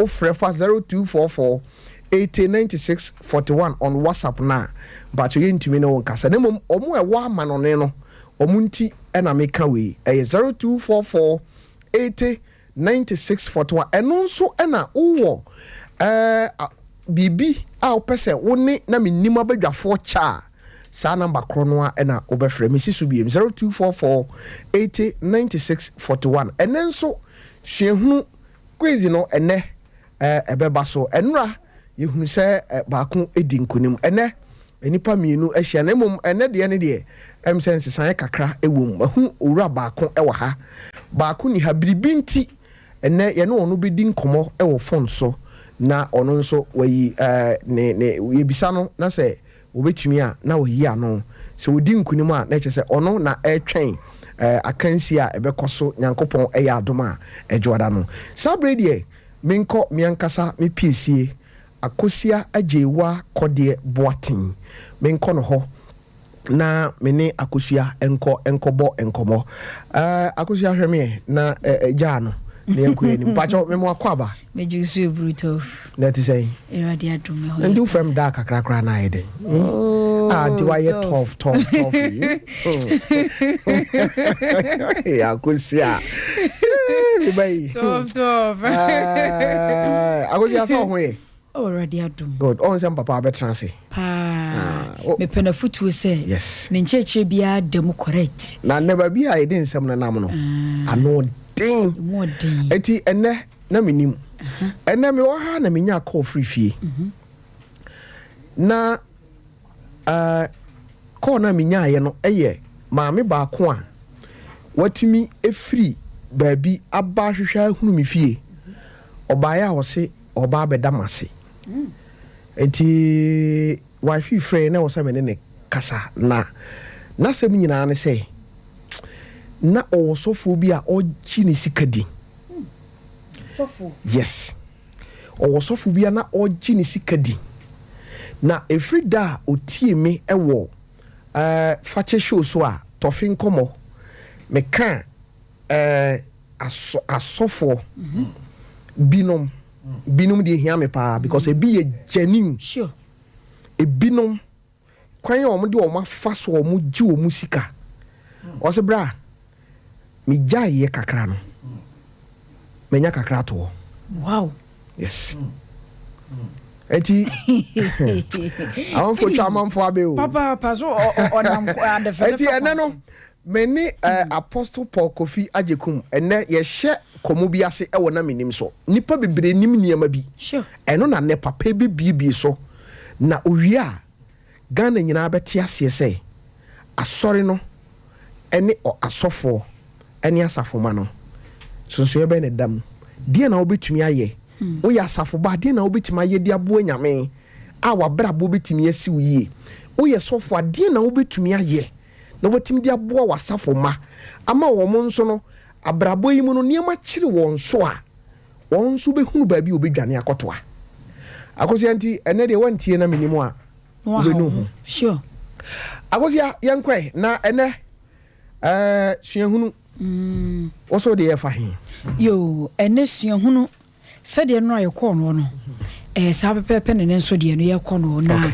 ofrefa 0244 809641 on WhatsApp na but you ntumi no nkasa na mom omo e wa manone no omo nti na meka we 0244 809641 eno nso na wo bibi a opese wo ne na menim abadwafo cha sa number krono a na obefre me sisu biem 0244 809641 enen so hwehunu quiz no ene ebeba so enra yehunu se baako edi nkonim ene enipa mienu ahia na mom ene de ne de sense san kakra ewom ahu owura baako ewa ha baako ni ha biribinti ene ye no ono bedi nkomo ewo phone so na ono nso wayi ne yebisa no na se obetumi a na wayi ano se odi nkonim a na kyese ono na etwen akansi a ebekoso nyankopon eya adoma ejoda no sabre de minko miankasa me piesie akosia ajewa kode boatin minko no ho na mene akosia enkobo enkomo akosia hweme na jano ne enko ni mpacho memo akwaba mejusu brutal that is say erade adome ho and do from dark akrakra na ide do I tough ya akosia tough akosia so ho e already adom good on some papa be transi me pena futu se yes ne ncheche bia dem correct na never be I didn't some na nam no ano din eti ene na menim ene me wo ha na menya call free fie na call na menya ye no eye maame ba ko a watimi efri baabi aba hwehwa hunu me fie obaaya wo se oba beda mase enti wifi free na wo se me ne kasa na sem nyina ne se na osofo bi a oji ne sikadi sofo yes osofo bi na oji ne sikadi na efrida otie me ewo fache show so a tofin komo me kan asofo binom de hia me pa because e bi ye genuine sure e binom kwan ye omo de omo afa so omo ji omo sika o se bra mi jaye kakra no menya kakra to wow yes eti awon fo chama mfo abe o papa so onam eti ene no meni apostle Paul Kofi Ajekum ene ye hye komo bi ase e wona menim so nipa bebre nim niam bi sure eno na ne papa bi so na owia Ghana nyina beti ase se asori no ene o asofo ene asafo ma no sonso ye be ne dam die na obetumi aye o ya asafo ba die na obetumi aye dia bo nyame a wabra bo betumi asi uye o ye sofo die na obetumi aye na obetumi dia bo wasafo ma ama wo mo nso no abrabo yi mu no niam akire won so a won so behunu ba bi obedwane akotoa akosia nti ene de wantie na menimu a obenu sure akosia yankwe na ene suahunu oso de yefa hin yo ene suahunu sede no ayekọ no no sa pepepe ne nso de no yekọ no na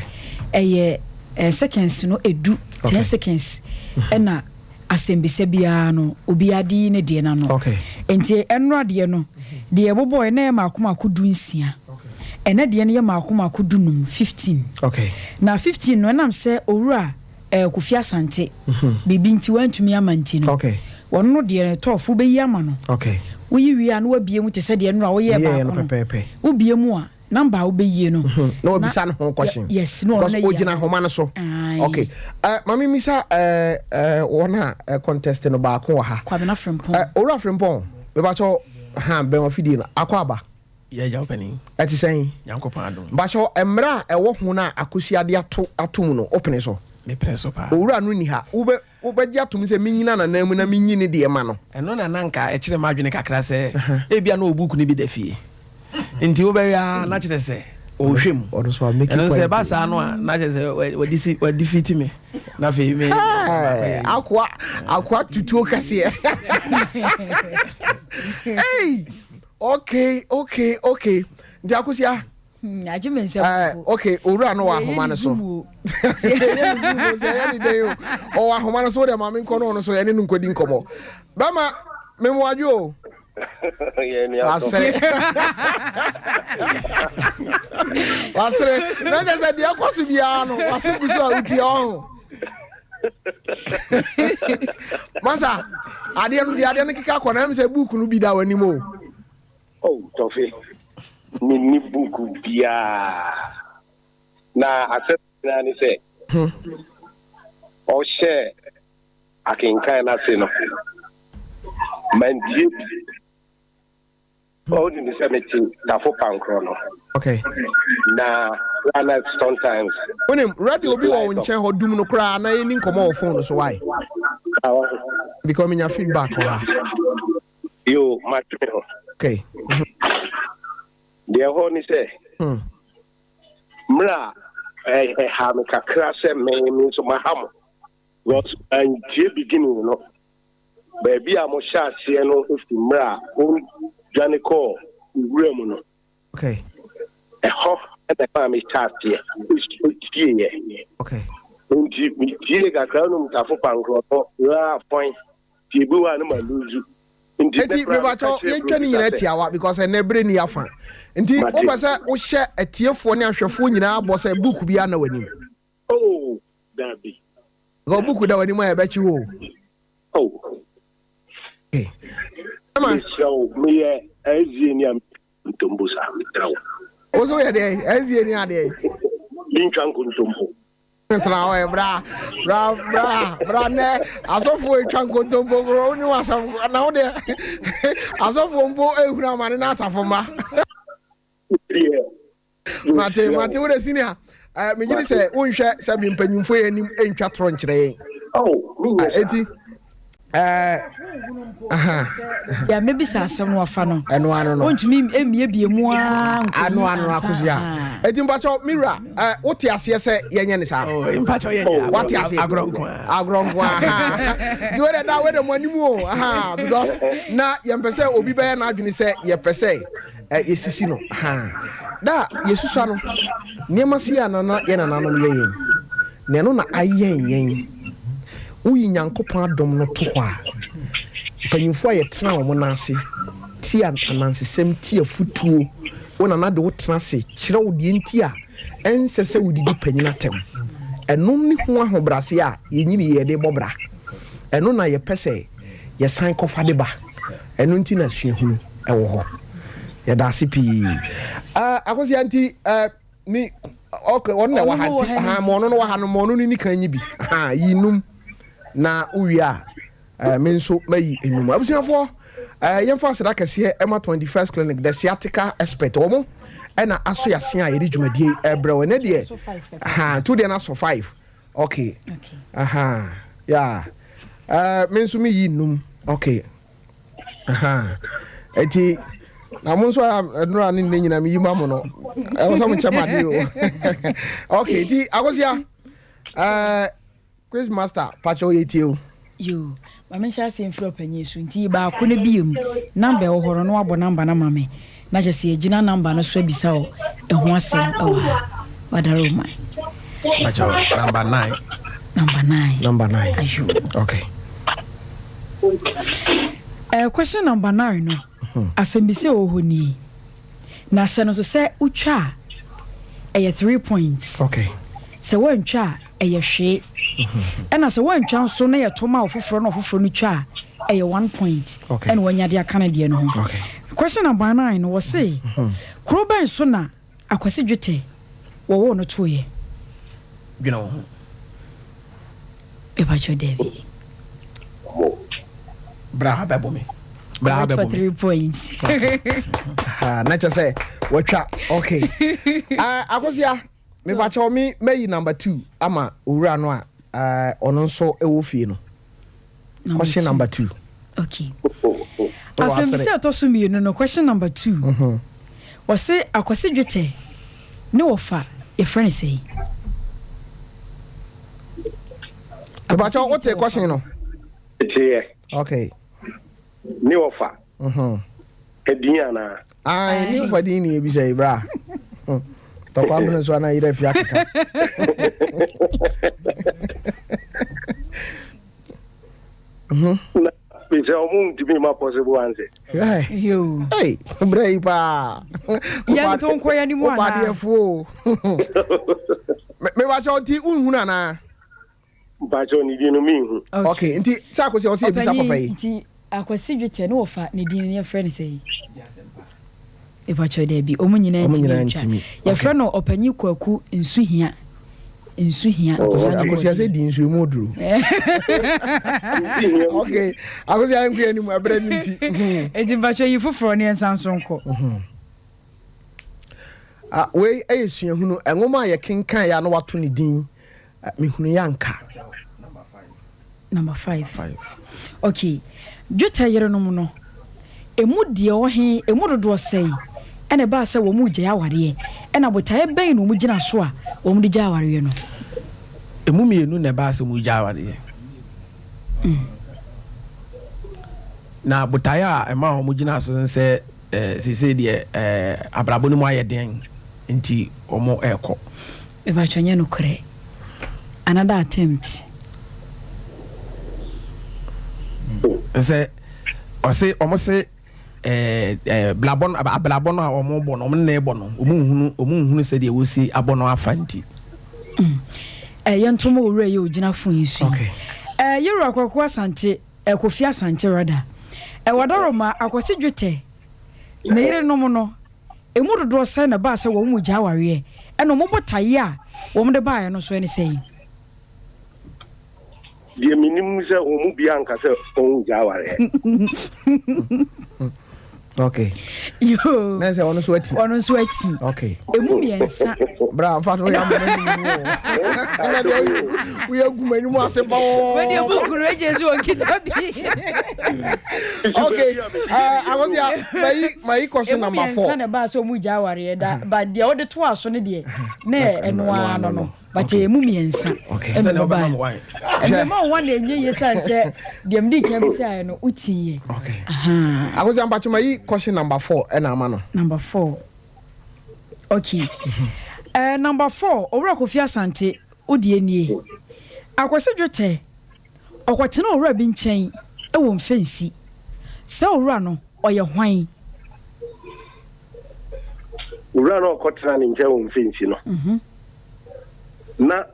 seconds no edu 10 seconds ena asembise bia no obi adi ne de na no enti enro de no de bobo ene makoma kodu nsia ene de ne makoma kodu num 15 na 15 no nam se owura Kofi Asante bibi nti wantumi amanti no wono de tofo be yi ama no woyi wi an wa bie mu te se de no a wo ye ba ko wo bie mu a number wo be yi no na obisa no ho question yes no because ogina homa no so mami misa wona contest no ba ko ha kwabena frempon ora frempon be ba cho ha be ofidi no akwaba ye ja openi ati sen yankopon adom ba cho emra ewo ho na akosiade atom no opene so me preso pa owura no ni ha wo be atom se minyina na namu na minyini de ma no eno na nanka e kire madwene kakra se e bia na obuku ni bi da fie nti wo be ya na kire se o hwem ono so make eno se ba sa no a na kire se wa defeat me na fe me akwa tutuo kase hey Okay. Nti akosia. Ajume nse. Okay, owura no wa ahoma ne so. Say any day. O ahoma ne so de ma me nkono no so ye ne nkodi nkomo. Bama me mo adwo. Asere. Na just dey akwasu bia no, wasu busu awuti on. Masa, ade no kika kona am say book no bi da wani mo. Oh, Tofi. Ni book bia. Na accept na ni say. O share akinkan na say no. Man die. Oh, ni say meeting da for pankro no. Okay. Na one sometimes. Onim radio bi wo nche ho dum no kra na eni nkomo wo phone so why? Because me nya feedback wa. Yo, my okay. The whole ni say. Mra ha me kakra say me so maham. Was and beginning no. Baby am sha se no if mra on Johnny call room no. Okay. And the family start here. Okay. Until Granum Tafopango, point. Tibu and Maluzu. Eti me ba cho ye twani nyina tiawa because enebre ni afa. Nti o ba say o hye atiefo ne ahwefo nyina abo say book bia na wanim. Oh, that be. Go book da wanim ya bechi wo. Oh. Eh. Ama So me Aziniam Tumbusa. Ozo ya dey ezie ni ade. Linchan kuntumbo. Tra o bra ne asofo etwa nkontombo gro ni wasam na wo de asofo mbo ehura mane na asafo ma. Mate wo de senior me gidi say wonhwe se bi mpanyimfo yanim entwa tro nkyere. Oh, eti ya maybe sa asem no afa no eno ano no ontumi emie biemu ano akosia eti mpacho mira wote ase se yenye ne sa mpacho yenye wote ase agronko do we da we de manimu o because na yempese obi be na adwene se yepese yesisi no da yesusa no niema si anana ye nananom ye yen ne no na ayen uyi nyankopon adom no to ho a panyimfo ye tena wo na ase ti anansesem ti afutuo wona na de wo tena ase kire wo de nti a ensese wo didi panyina tem eno ni ho ahobrase a yenyini ye de bobra eno na ye pese ye san kofa de ba eno nti na suahunu ewo ho ye da ase pi akosi anti ni okay wonna wa hanti mo no wa hanu mo no ni kan nyi bi yinum na uwia menso mayi enum abusiafo yemfa sira kese ema 21st clinic the sciatica expert omo na aso yase a yedi dwumadie ebrewe ne de to de na so 5 okay yeah menso mi yinum okay eti na monso nura ni nyina mi yima mo no e so mo chamade o okay ti akosia quiz master pacho yetio yo mama sha se mfro panyi su nti ba ko ne biem number wo horo no abo number na mame na je se agina number no so bisa o eho asem wadaro mai pacho number 9 ayo okay question number 9 no asembise ohoni na hye no so se utwa 3 points okay se wantwa hwe ena se wantwa so na ye toma ofoforo na ofoforo no twa 1 point and wanyade akana de no okay question number 9 was say kroban so na akwase dwete wo no toye you know e ba cho David bra babo me for 3 points na cha say watcha okay akosia me ba cho me meyi number 2 ama owura no a ono nso ewo fie no question number 2 okay asembise atosumi no question number 2 was say akwase dwete ne wofa your friend say about what's the question no it's here okay ni ofa Ediana. I knew for Dini, be say, bra. The company one I left Yakaka. It's a to be my possible answer. You. Hey, brave. You don't quite anymore. Body fool. Me watch out the Unhunana. But only you know me. Okay, indeed, Sako, you'll see Papa. I could see you 10 or fat, Nadine, your friend say. If I try there be Omunina, your friend or open you kwaku in Suhia. In Suhia, I could say Dean Sumodru. Okay, I was angry anymore, bread. It's in Bacha you for Frony and Samsung. Way is you know, and Oma, your king can what to Dean at Mihunianka. Number 5. Okay. Jota yere no mu no emu de o he emu dodo sei ene ba se wo mu gye aware ena botae ben no mu gina so a wo mu de gye aware no emu mienu na ba se mu gye aware na botae a ema wo mu gina so se se de abrabo no mu ayeden nti wo mu ekọ e ba twanye no kure another attempt say or say almost say blabon ablabon a omo bo no na ebo no omunhunu say de wo si abono afanti yentomo owura ye ogina fun yisu okay yero akwaku asante Kofi Asante rada wadaro ma akwasi dwete na yire no mo no emu dodo sai na ba sai wo mu gya ware eno mo botaye a wo mo de ba ye no so ene sei The Menim say omu bianca say on jaware. Okay. Yo. Na say ono sweating. Ono sweating. Okay. Emu miensa. Bra, fa to ya mo ni. Na de we aguma ni mo ase ba wo. We dey book reje so kita bi. Okay. I was ya my question number 4. Miensa na ba so mu jaware da but de o de to aso ne de na eno ano no. But emu miensa. Okay. Eno ba. And the one enye yesa say dem di kan bi say no utinye. Okay. I was am my question number 4 and amano. Number 4. Okay. Number 4, Owura Kofi Asante odie nie. Akwase dwote. Okwatena owura bi nchen e wo mfensi. Se owura no oye hwan. Owura no okwatena ni nchen wo mfensi no. Na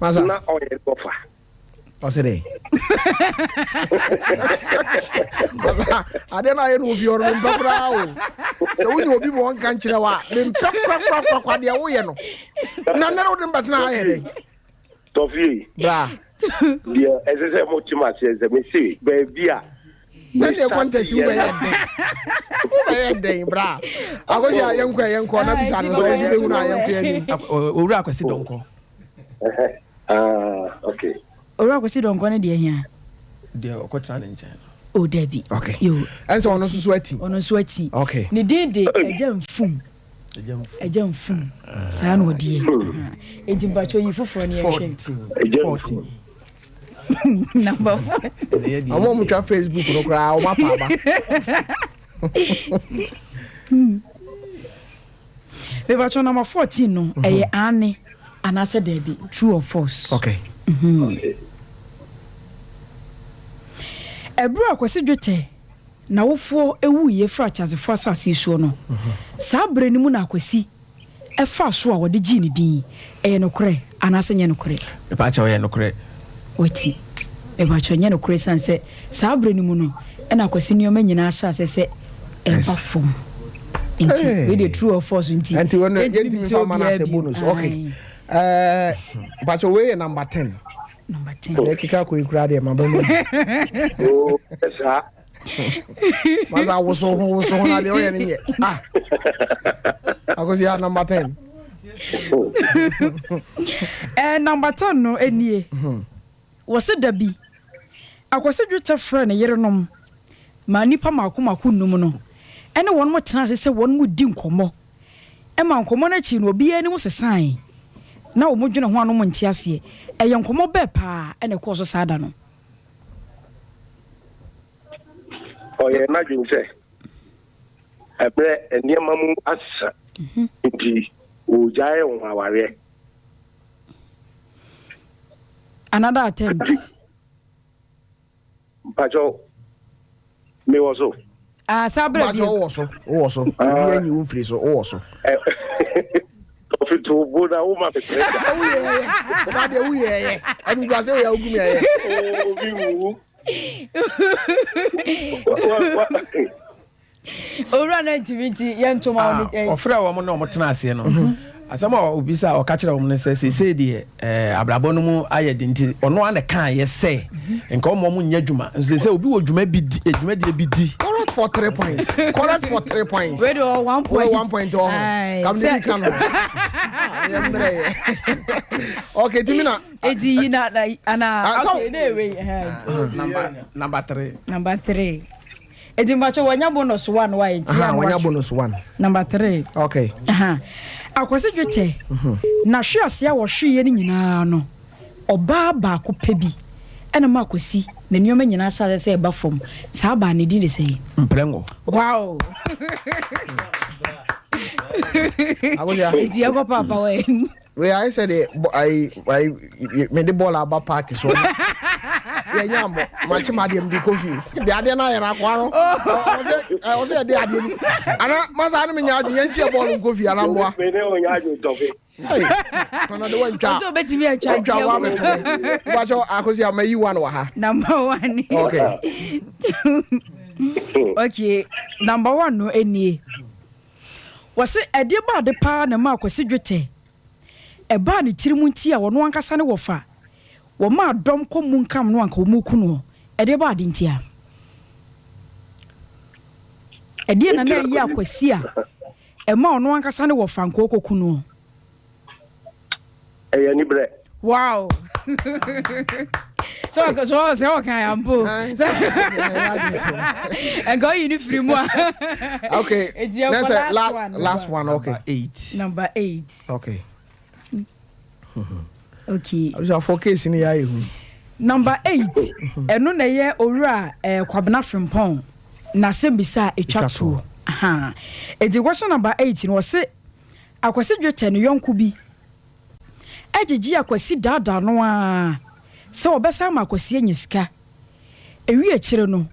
Maza na oye kofa. Osede. Maza ade na ye no fi oro mpapra o. Se woni obi mo won kan kire wa, me mpapra kwa de wo ye no. Na na wo de mbatena aye de. Tofi. Bra. Dia ese motima se me see baby a. Na de contest wo be ye de. Wo be ye de bra. Agosi ayenko na bisa no so be hu na ayenko ani. Owura Akwasi donko. Okay. Owura Akwasi donko ne de hia. De okwatra ne nchen. O Debbie. Okay. Yo. Enso ono so sweating. Ono sweating. Okay. Ni de ejamfum. Ejamfum. Sa no die. Enti bacho yi foforo ne yehwe. 14. Number 4. Amo mu twa Facebook no kra o mapa ba. We bacho number 14 no eye ane anase Debbie true or false. Okay. Ebru Akwasi dwote na wofo ewu ye fra chazefo asase isuo no. Sa bre ni mu na Akwasi e fa so a wode gi ni din e no kore anase nye no kore. E pa cha we no kore. Wati e ba cho nye no kore sanse sa bre ni mu no e na Akwasi ni o manyina sha se e ba fom. Inti we dey true or false inti. Anti won yenti mi fa mana se bonus. Okay. But we number 10. Number 10. E kika ko ikura de mabamo. Oh, esa. Maza wo so na de o ye nye. Ah. Akosi ya number 10. Number 10 no enie. Wose dabi. Akwasi dwota fra na yerenom. Ma nipa makoma num no. Ene won mo tena se won mu di nkomo. E ma nkomo na chi no obi ani wo sesan. na wo modwene ho anom nti ase e yenkomo be pa ene ko so sada no oye na dwun se ebre eniema mu asa nti o jae won aware another attempt pacho me woso sabre bi o woso obi anyi wo firi so o woso to bona o ma betre na de wuye anu gwa se o ya ogumi ye o bi wu ora na intimity yentoma oni ofra wo mo na mo tena ase no asama obisa o ka kire wo no se de abrabo no mu aye de nti ono ana kan ye se nka o mo nya dwuma se obi wo dwuma bi di dwuma de bi di correct for 3 points we do 1 point 1 point oh come the can okay timina edi na ana okay na we number 3 edi macho wanya bonus 1 wa enti wanya bonus 1 number 3 okay akwase dwete na hwe ase a wo hwe ye ni nyina no oba ba ko pebi ena ma akwasi na nioma nyina sha se eba fom sa ba ne di de sei mprengo wow agolia edi ako papa we I said I made the ball about park so yeah nyambo machi madem di coffee de ade na yera kwaro o se de ade ni ana masa na me nya adwen nche ball coffee ana mboa me ne o nya adwen tofe tona de wantwa so betimi a twa twa wa beto ba so akosi amayi one wa ha number 1 okay okay number 1 no enie wase ade ba de pa na ma akwasi dwete eba ni tirimu nti a wono ankasa ne wofa wo ma dom ko munkam no anka wo muku no ede ba de nti a ede na na yi akwasi a e ma ono ankasa ne wofa anka okoku no ni bre wow so okay ambo and go you ni free mo okay that's last one okay 8 number 8 okay okay so focus ni ya ehu number 8 eno na ye owura kwabena frimpon na sembisa etwato aha edi question number 8 no se akwasi dwete no yonku bi agigi akwasi dada no a se obesa ma akwasi anyisika ewi akire no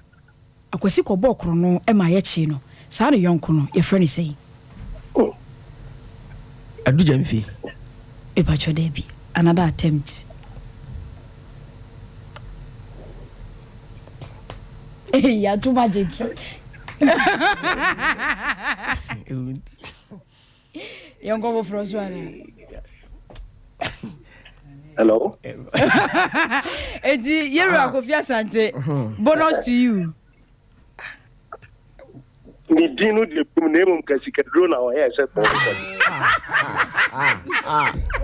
akwasi kobo okro no e ma ye chi no sa no yonku no ye frani sei aduja mfi e ba cho debi another attempt ya too magic yongo bo froswana hello edi yeru akofia asante bonus to you ni dinu de name kasika drone o ya se ko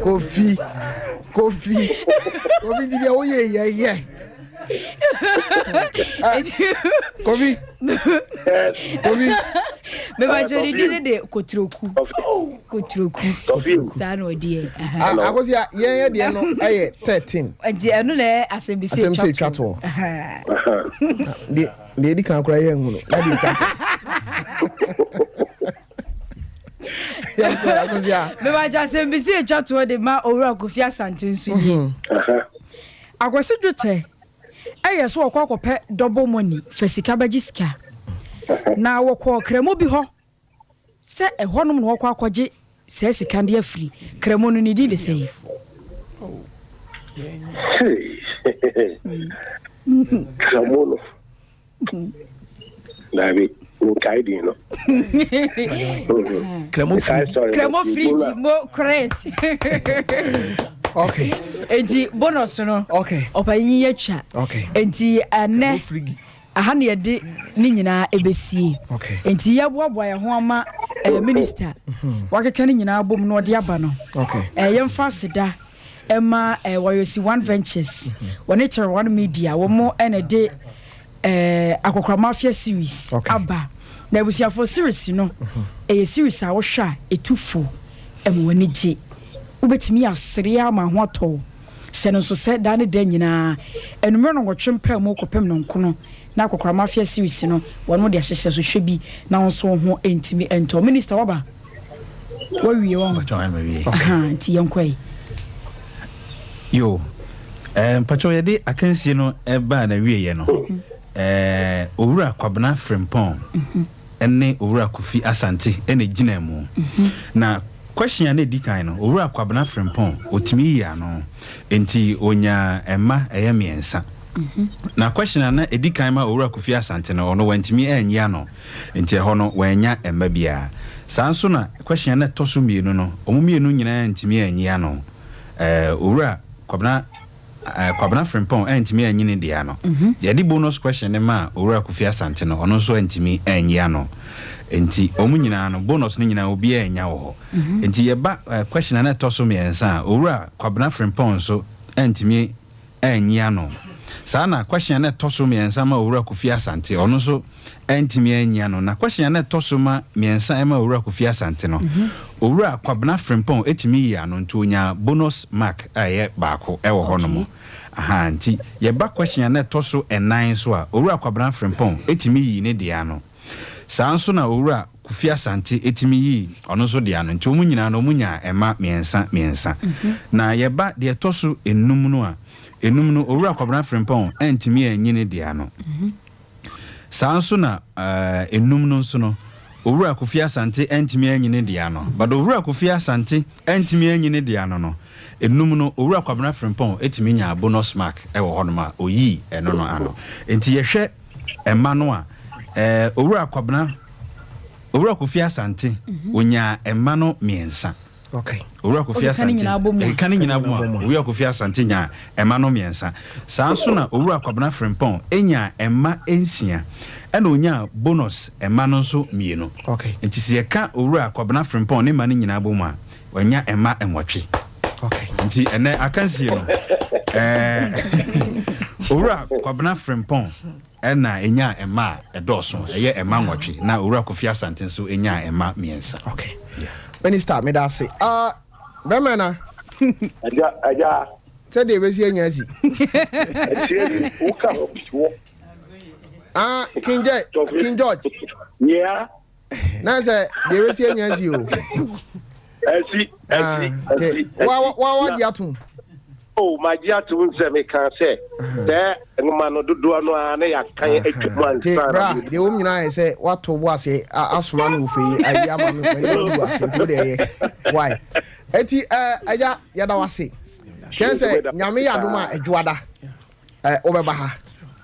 Kofi di o ye Kofi me ba jori di de kotroku san odie akosi ye de no eye 13 enti enu na asembisi twato de di kan kura ye hunu na di twato ya akosi me ba ja asembisi twato de ma owura Kofi Asante nsu yi akwasi dwote eye so okwakope double money fasika bagiska na wokọ kremo bi ho se ehonum no wokọ akọje se sika ndi afiri kremo no ni di de sei kremo no David kaidi no kremo fridge mo correct okay enti bonus no okay opanyi yatwa okay enti ane aha ne de ni nyina ebesie okay enti yaboaboa ye ho ama minister wakeka ni nyina bom no de aba no okay yemfa sida ema wayosi one ventures wone tere one media wo mo ene de akokra mafia series aba na ebusia for series no series a wo hwa etufo emwani je ubetimi asere ama ho ato se no so se da ne da nyina enumere no gwotwempa mu kopem no nkono na akokora mafia series no wono de ahyehye so hwebi na wonso ho entimi ento minister waba wawie won ti yonkoi yo pacho yede akansie no eba na wieye no owura kwabena Frimpong ene owura Kofi Asante ene gina mu na question na di kan no owura kwabena Frimpong otimi ya no enti onya emma miensa na question na edi kan ma owura Kofi Asante no ono wantimi enya no enti ho no wanya emma bia sanso na question na toso mienu no omumienu nyina ntimi enya no owura kwabena Frimpong ntimi enyine dia no yedi bonus question ma owura Kofi Asante no ono so ntimi enya no enti omunyina no bonus ni nyina obi enya wo enti yeba question na toso miensa owura kwabena Frimpong so ntimi enya no sana question na toso miensa ma owura Kofi Asante ono so ntimi enya no na question na toso ma miensa ma owura Kofi Asante no owura kwabena Frimpong etimi ya no ntonya bonus mark aye baako ewo hono aha nti yeba question na toso enan so a owura kwabena Frimpong etimi yi ne dia no sanso na owura Kofi Asante etimi yi ono so dia no nti omunyina no munya ema miensa na yeba de toso enum no a enum no owura kwabena Frimpong entimi enyine dia no sanso na enum no nso no owura Kofi Asante entimi enyine dia no but owura Kofi Asante entimi enyine dia no enum no owura kwabena Frimpong etimi nya bonus mark ewo honoma oyi eno no ano enti yehwe ema no a owura Kofi Asante onya ema no miensa. Okay. Owura Kofi Asante kan nyina bom owura Kofi Asante nya ema no miensa sanso na owura kwabena Frimpong enya ema ensia ena onya bonus ema no nso mienu. Okay. Enti se ka owura kwabena Frimpong ne ma ne nyina bom a onya ema enwotwe. Okay. Enti ene akansie no owura kwabena Frimpong ena enya ema edoso eye ema nwotwe na owura Kofi Asante nso enya ema miensa. Okay. Yeah. Minister me da say bemana aja say dey we see anyasi uka obiwo King George yeah na say dey we see anyasi o wa di atum oh my dear to say me can say there ngoma no dodo no a na ya kan equipment bra de wo nyina say wato bo ase asoma no ofeyi ayi ama no kwani bo ase to de why eti aja ya da wase chense nyame yadom a adwada obeba ha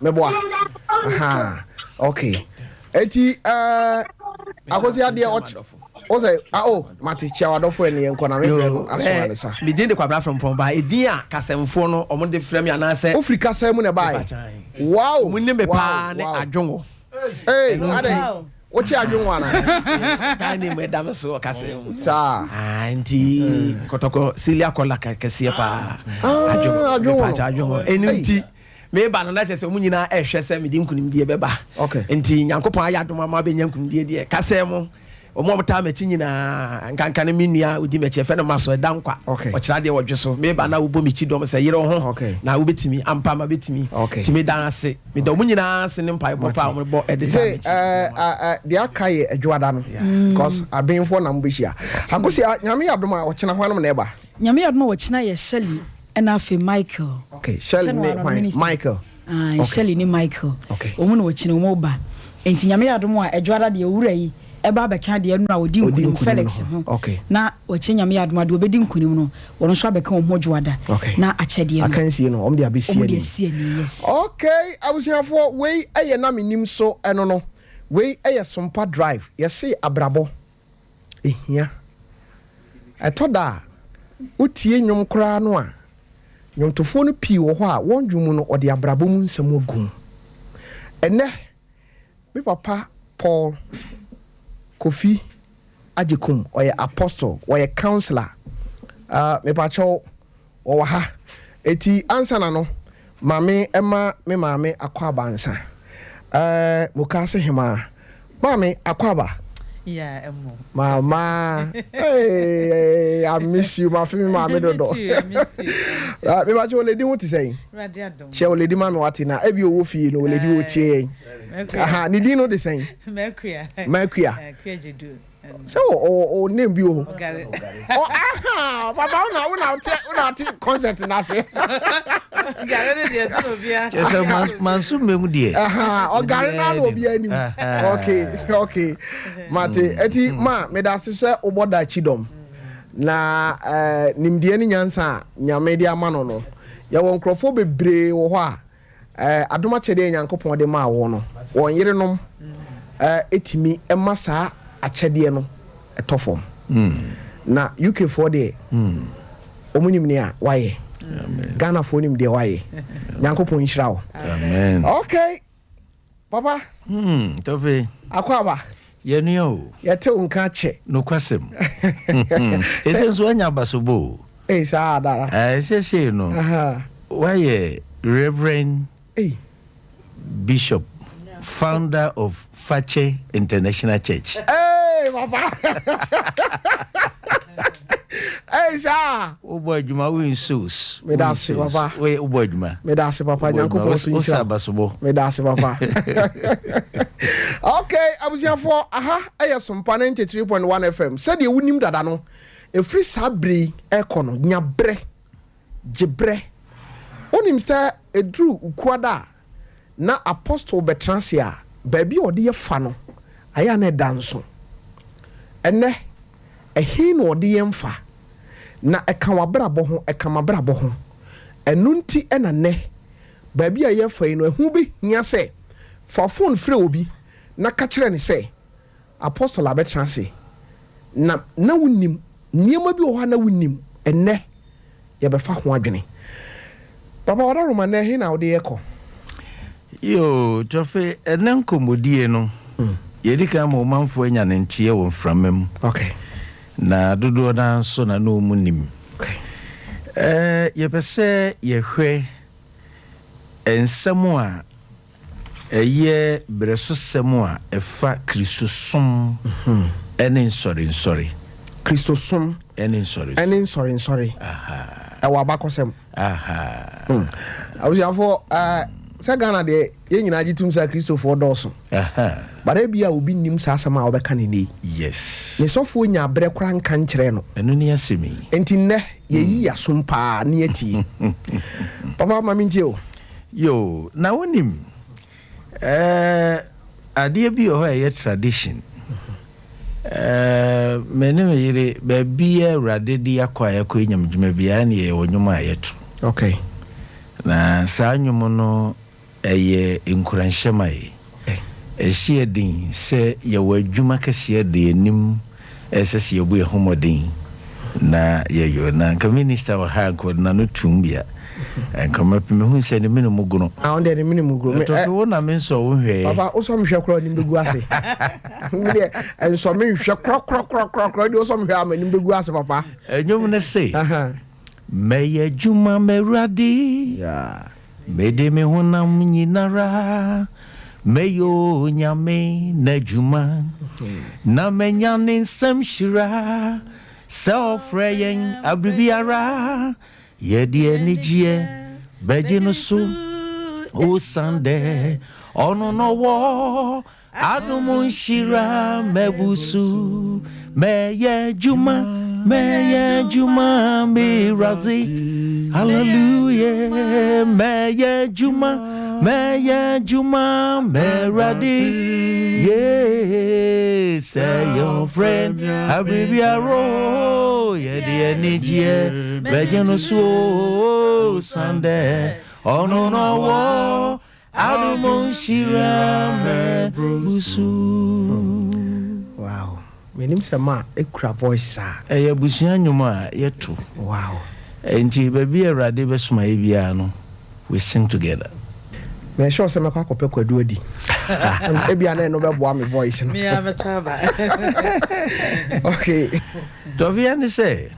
mebo aha okay eti akosi ade o say mati chawadofo ene enko na me asoma ne sa me din de kwabra Frimpong ba edin a kasemfo no omo de frame ya na se Afrika sai mu ne bai wow mu ne me pa ne adwongo ade o chi adwongo na kan ne me dam so kasem sa anti kotoko silia kola kese pa adwongo enunti me ba no na chese mu nyina ehwe se me din kunim die beba enti nyankopon ayadom ma be nyankum die die kasem omo mta mechi nyina nkankan minua odi mechi fe no maso dankwa o kira de wodwe so me ba na wo bomichi dom se yire ho na wo betimi ampa ma betimi timi dan ase me do mu nyina ase ne mpa popa mo bo edita de akaye adwada no because abenfo na mbehia akosi nyame yadom a o kina hwanum na eba nyame yadom a o kina ye Shelly ena fe Michael Shelly ne Michael Shelly ni Michael omu na o kina mo ba enti nyame yadom a adwada de owura yi eba beka de anu a odi nkunim Felix ho na wakyenya me adoma de obedi nkunim no wono so abeka ho dwada na akyede no akansie no om de abesie ni yes okay abusiafo we eye na menim so eno no we eye Sompa drive yesi abrabo ehia etoda utie nwom kra no a nwomtofo no pii wo ho a won dwumu no ode abrabo mu nsem ogum ene me papa Paul Kofi Ajekum oye apostle oye counselor me pacho o ha eti ansa na no mame ema me mame akwa bansa mukase hema mame akwaba Yeah, Mama. Hey, I miss you, my family, my middle. I miss you. Me what you lady want to say? She lady man what na e bi owo fie no lady wo tie. Aha, ni di no the same. Mercury. Jedu. So o name bi o. Oh aha, baba una concert na say. Gare dey do bia. Just mansu memu die. Aha, o gare na no obi anim. Okay. Mate, eti ma me da se oboda chidom. Na nimdie ni nyansa nyame dia ma no. Ya won krofo bebre wo ho a adoma chede nyankopon de ma wo no. Won yerenom etimi emasa achede no etofom. Na UK for de omunim ne a waye. Ghana for nim de waye. Nyankopon nhira wo. Amen. Okay. Papa. Tofi. Akwaba. Yenio. Yete unka che. No kwasem. Ese so anya basobo. Sa dara. Ese no. Why Reverend Bishop, founder of Fache International Church. Hey, papa. Hey, sir. Obo adwuma win sus. Me da se papa. We obo adwuma. Me da se papa nyankopon so nhira. Me da se papa. Okay, abusiafo aha eya Sompa 93.1 FM. Said ye wunim dada no. E free sabri ekono nyabre. Jebre. Onim say edru ukwada na apostle Betransia baby odi ye fa no. Aya na danso. Ene ehin no odi ye mfa. Na eka wabrabo ho eka mabrabo ho enunti ena ne baabi a ye fa no ehu be hia se fa phone frɛ obi na ka kyerɛ ne se apostle abetranse na wunim niema bi wo ha na wunim enne ye be fa ho adwene papa wada roma na he na wo de ye kɔ yo Tofi enen komodie no yedika ma omanfo anya ne ntie wo mframam okay na dodo na so na no munim okay ye pese ye hwe ensemu a eye breso semu a efa kristosom enen sorry kristosom enen sorry aha e wa bakosem aha awusiafo se Ghana de ye nyina gitum sa Christopher Dawson aha bare bia obi nim sa asama a obeka ne nei yes ne sofo nya bre kra nka nkyere no enu ne asemi enti ne ye yi asompa ne ati papa mami ntio yo na wonim ade bi o ha tradition menim yire ba bia rade di akwa yakọ enyamdwuma bia ne ye wonyuma ayeto okay na sa nwumo no eye enkuranhyemai ehie din se ye wadwuma kase de anim esese ye bu ehomodin na ye yo na nka minister wa ha ko na no tumbia nka mapime hu se ne mene muguno on de ne mene muguno to so na men so wo hwe papa o so mhwe kro ni mbegu ase me de en so me hwe kro de o so mhwe amani mbegu ase papa enyum ne se meye juma meradi yeah mede me honam nyinara meyo nyame na juma na menya ne nsam shira self-rayin abribiara yedi enijie beje no so o sande ono no wo adumun shira mebusu meye juma me razi hallelujah meye juma me radi yes say your friend abribiaro ye de enijie beje no so Sunday ono no wo adumun shira mebusu. Wow. Menim sama ekura voice a busia nyuma yeto wow enti baby erade besuma bia no we sing together me sure say me kwa kope kwadu adi e bia na no be boa me voice no me ametaba okay Tofiakwa ni say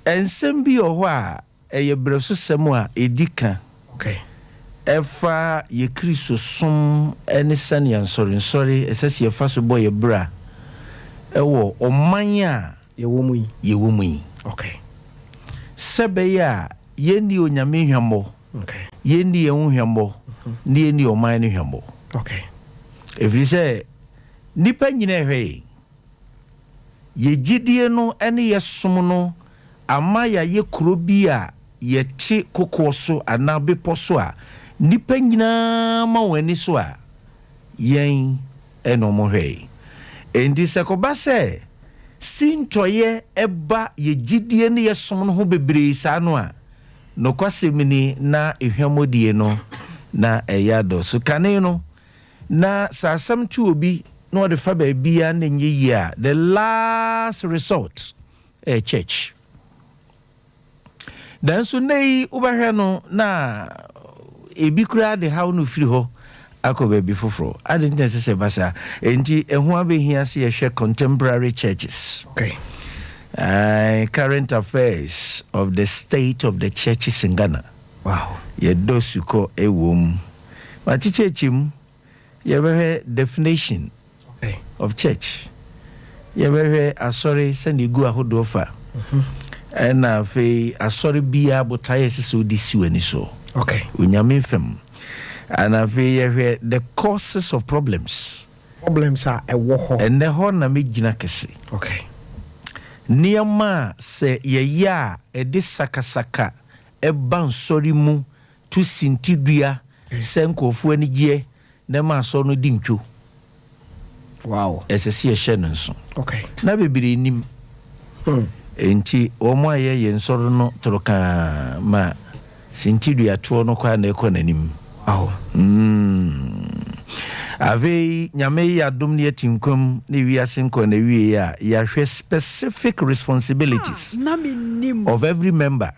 ensem bi o ho a eye breso semu a edika okay ɛfa ye Kristo som ene sane sorry esese ye fa so boy ye bra ewo oman a ye wo mu yi okay sebe ya ye ni onyame hwambo okay ye ni ye hwambo ni ye ni oman ni hwambo okay every say nipa nyina hwe ye gidie no ene ye som no ama ya ye kuro bi a ye ti kokoso ana bepo so a nipa nyina ma wani so a yen eno mo hwe endi se ko ba se sintoye eba ye gidie ne ye som no ho bebre sa no a no kwasemini na ehwamodie no na eyado so kane no na sasam tu obi no de fa ba bia na nye yi a the last resort church dan so nei ubahwe no na ebi kura de hawo no firi ho akoba bi foforo ade nten sese basa enti ehu abehia se ye contemporary churches okay current affairs of the state of the churches in Ghana. Wow. Ye dosuko ewom ma chichechim ye be definition of church ye be asori send you go ahodo fa and fe asori bia botaye so disi wani so okay unyame fem and fe the causes of problems are ewo ho and the ho na me gina kese okay niama se ye ya edi sakasaka eba nsori mu tu sintidua senkofu ani gie na ma so no di ntwo wow esese ye hye no nso okay na bebiri nim enti omo aye ye nsoro no toroka ma sintidua to no kwa na ekonanim wow ave nyame ya dum ne atinkom ne wiase nko na wie ya hwe specific responsibilities of every member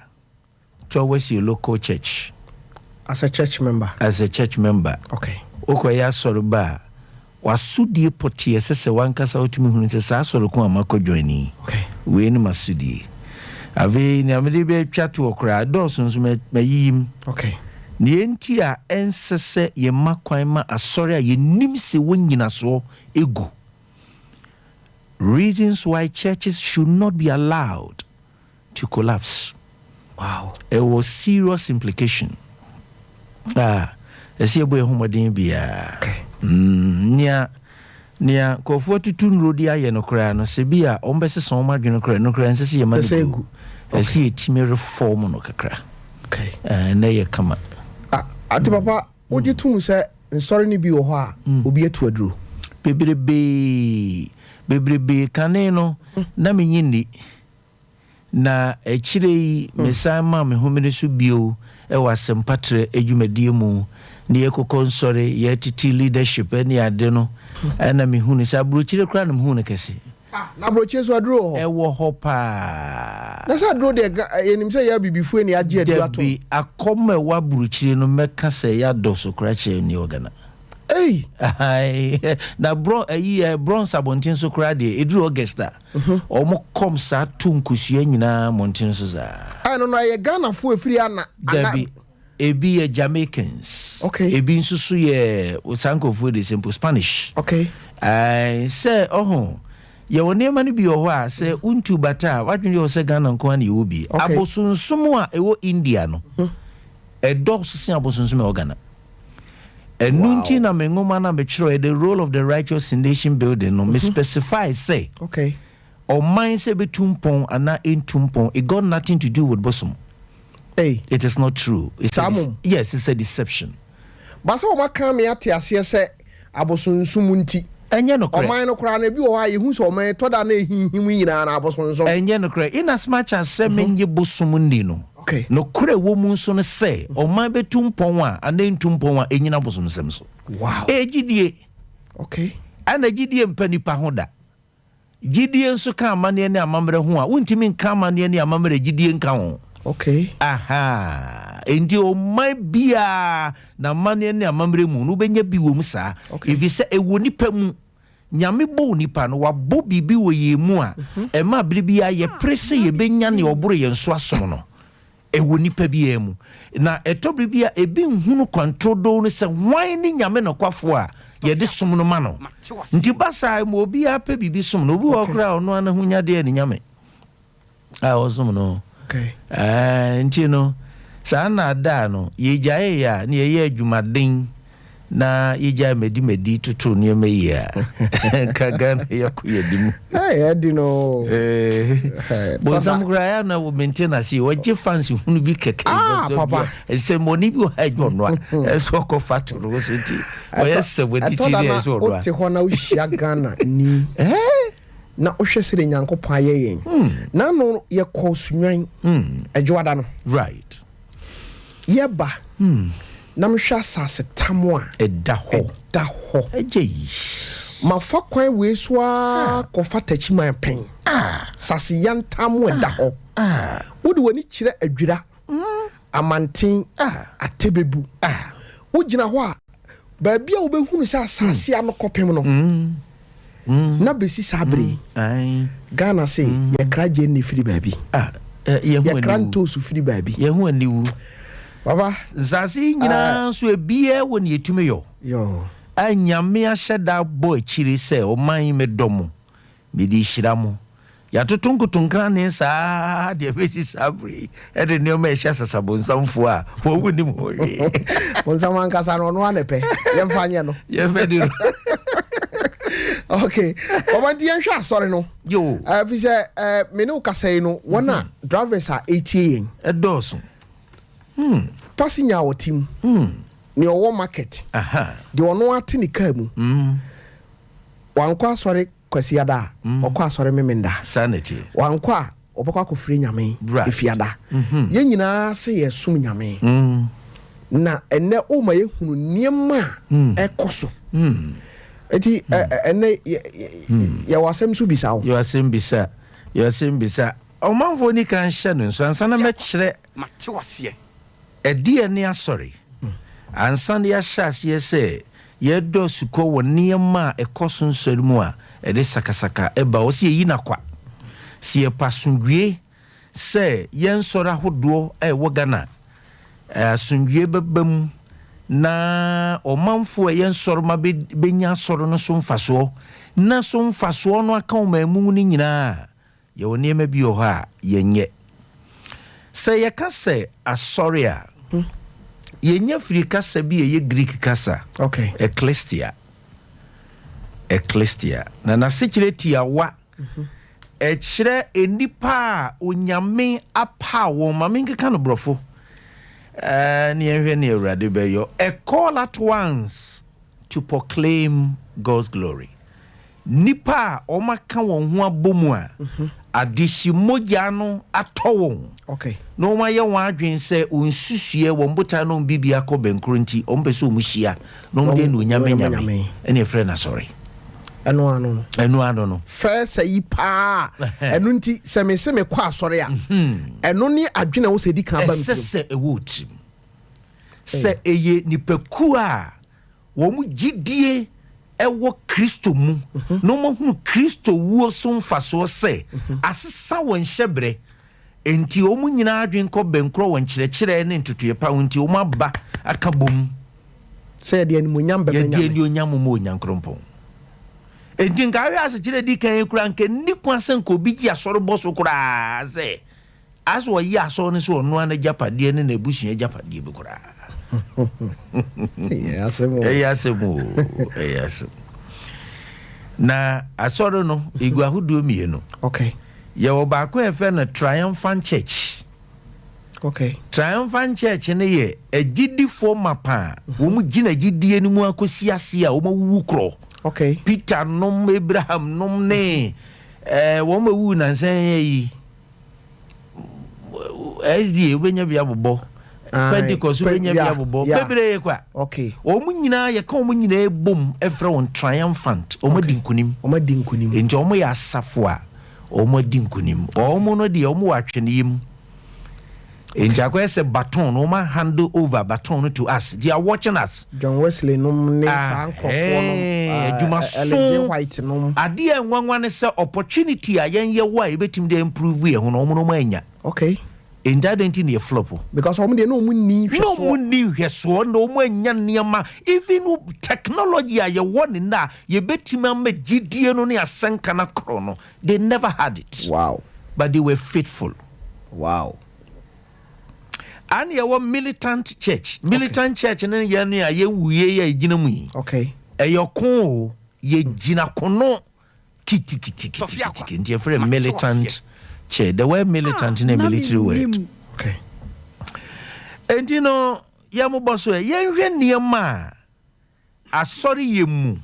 towards your local church as a church member okay okoya soroba wasudie potie sese wankasa otumi hunu sese asoroko amako joini okay we ni masudie ave nyame de be twatu okra dos nso mayim okay ni enti a ensese ye makwan ma asori a ye nimse wonyina so egu reasons why churches should not be allowed to collapse. Wow. It was serious implication. Esi ebo ehumodin bia. Okay. Nia kofo tutun rodi aye no kra no se bia ombese so ma dwene kra no kra ensese ye ma egu. Esi etime reform no kakra. Okay. Na ye kama. Ati papa, oje tum se nsori ni bi wo ho a obi atu aduro. Bebrebe kane no na menyini na echirei mesama me homene so bio e wasempatre adwumadie mu ne ekokon nsori ye titi leadership ani ade no na me hunu sa brochire kra na me hunu kese na brochire so aduro ho e wo ho pa na sa aduro de yenim se ya bibifu ani age aduro ato bi akoma wa brochire no meka se ya doso kra che ni ogana hey na bronze abontin so kra de edru augusta omo kom sa tunkusua nyina montin so za no ye Ghana fo efiri ana ebi ye Jamaicans okay ebi nso so ye osankofo de simple Spanish okay say ye woni ma no bi ho a say untu bata wadwene yo say Ghana nko ana ye obi abosunsumu a ewo India no edo sisi abosunsumu e Ghana enunti na mengoma na mechiro the role of the righteous in nation building no me specify say okay or mine say betumpon and na intumpon it got nothing to do with bosom. Hey, it is not true. It's yes, it's a deception. Basa o maka me ate ase se abosunsumu nti enye no kre. O man no kra na bi o ha ye hu so o man to da na ehinhimu nyina na abosunsumu. Enye no kre. In as much as se menye bosom ndi no. Okay. No kre wo mu so no se o man betumpon a and intumpon a enyina bosom sem so. Wow. Ejidie. Okay. Ana jidie mpanipa hoda. Jidie nso ka amane ne amamre ho a wontimi nka amane ne amamre jidie nka ho. Okay. Aha. Endi o mai bia na amane ne amamre mu no benya bi wo mu sa. If you say ewo nipa mu nyame bo nipa no wa bo bibi wo ye mu a e ma bire bia ye prese ye benya ne oboro ye nso asom no. ewo nipa bi emu na etobri bia ebi nhunu control do no se hwan ni nyame no kwafo a ye de som no ma no nti basa mo obi ape bibi som no obi okra ono ana hunya de ni nyame a osom no okay nti no sa na da no ye jae ya na ye adwumaden na ija medi tutu ne meya kagan yakuyedim edino bo samgraya na wo maintenance wo je fancy hunu bi keke papa se moni bi ha jonwa eso ko fatu no so ti o yese wedi chiri eso do o te ho na uhia Ghana ni na ohwesere nyankopon ayeyen na no ye ko sunwan adwada no right yeba namhwa sase tamo a edaho ejeyi mafa kwan we so a kofa tachiman pen sase yantamo edaho wodi wani kire adwira amanten atebebu wogina ho a baabia wo behunu sa sase ano kopem no na besi sabre Ghana say ye kraje ni free baabi ye kranto su free baabi ye hu aniwu baba zazi nyina so ebie woni etume yo anyame ahyeda boy chiri se o man me domo me di hiramo ya totonkotonkra ne sa de besi sabre e de ne o ma ehya sasabonsamfo a wo woni mo yi bonsaman kasa no anepe yemfanye no yefedi okay baba di anhwa asore no yo fi se me no kasa no wona drivers are 80 edoso Pasinya otim ni owo market de ono ate ni ka mu wankwa asore kwasiada okwa asore memenda sanity wankwa obokwa kofiri nyame efiada ye nyina se ye sum nyame na enne o ma ye hunu niema ekoso eti enne ya wasem su bisawo yo asem bisa o manfo ni kan hye no so ansa na me kire mate wase edi ene asori ansa na ya hyase se ye do suko wo niema ekoso nsorimu a ede sakasaka eba o se yi nakwa se pasundwie se ye nsora hodo wo Ghana asundwie bebam na o manfo ye nsoro ma benya soro no so mfaso na so mfaso no aka o mamu ni nyina ye wo niema bi o ha yenye se ye kase asoria yenye free kasa bi ye Greek kasa okay ecclesia na security awa echire enipa onyame apa wo mamenke kan brofo ni ehwe ni Awurade beyo a call at once to proclaim God's glory nipa o maka won ho abomu a adishi moja no atowon okay no ma ye wan adwen se onsusue won bota no bibia ko benkro nti o mpese o muhia no de no nyame ene frɛ na sorry eno ano no first yi pa eno nti se me kwa asore a eno ni adwene wo se di kan ba mti se ewuti se eye nipaku a wo mu gidie ewo Kristo mu no mo hu Kristo wo so mfaso se asesa won hyebre enti o mu nyina adwen ko benkro won kyerɛkyerɛ ne ntotoye pa enti o mu aba aka bom se de ani monyam be manyam ye de onyam mo onyankrompon enti nka wi ase kyerɛ di kan ekura nke ni kwa se nko bi gi asɔre boso kura se aso yi aso ne so no ana japade ne na ebusua japade bi kura eyasemo na asɔre no egu ahodo mienu okay ye wo ba ko efe na Triumphant Church okay Triumphant Church ne ye agidi fo mapa wo mu gina gidie ni mu akosi ase a wo mawu kro okay Peter nom Abraham nom ne wo mawu na nsan yi SDA obenya bia bobo Pentecost obenya bia bobo bebre kwa okay o mu nyina ye ka o mu nyina ebom efre won Triumphant o ma dinkunim enti o mu ya asafo a o mu dinkunim o mu no de o mu watwene yim enti akwese baton no ma hand over baton to us they are watching us John Wesley nom ne sankofo nom Ellen White nom ade enwanwa ne se opportunity a yen ye wa ebetim de improve ye ho no mo no anya okay in that entity a flop because how many no money no money yes one no more nyama even technology you want in that you bet me GDN only a sankana chrono they never had it. Wow. But they were faithful. Wow. And you were militant church church and then ye jinamui okay yoko ye jinakono kiti Tofiakwa into a very militant church. They were militant in a military word. Okay. And you know yamu boso ye niema asori yemu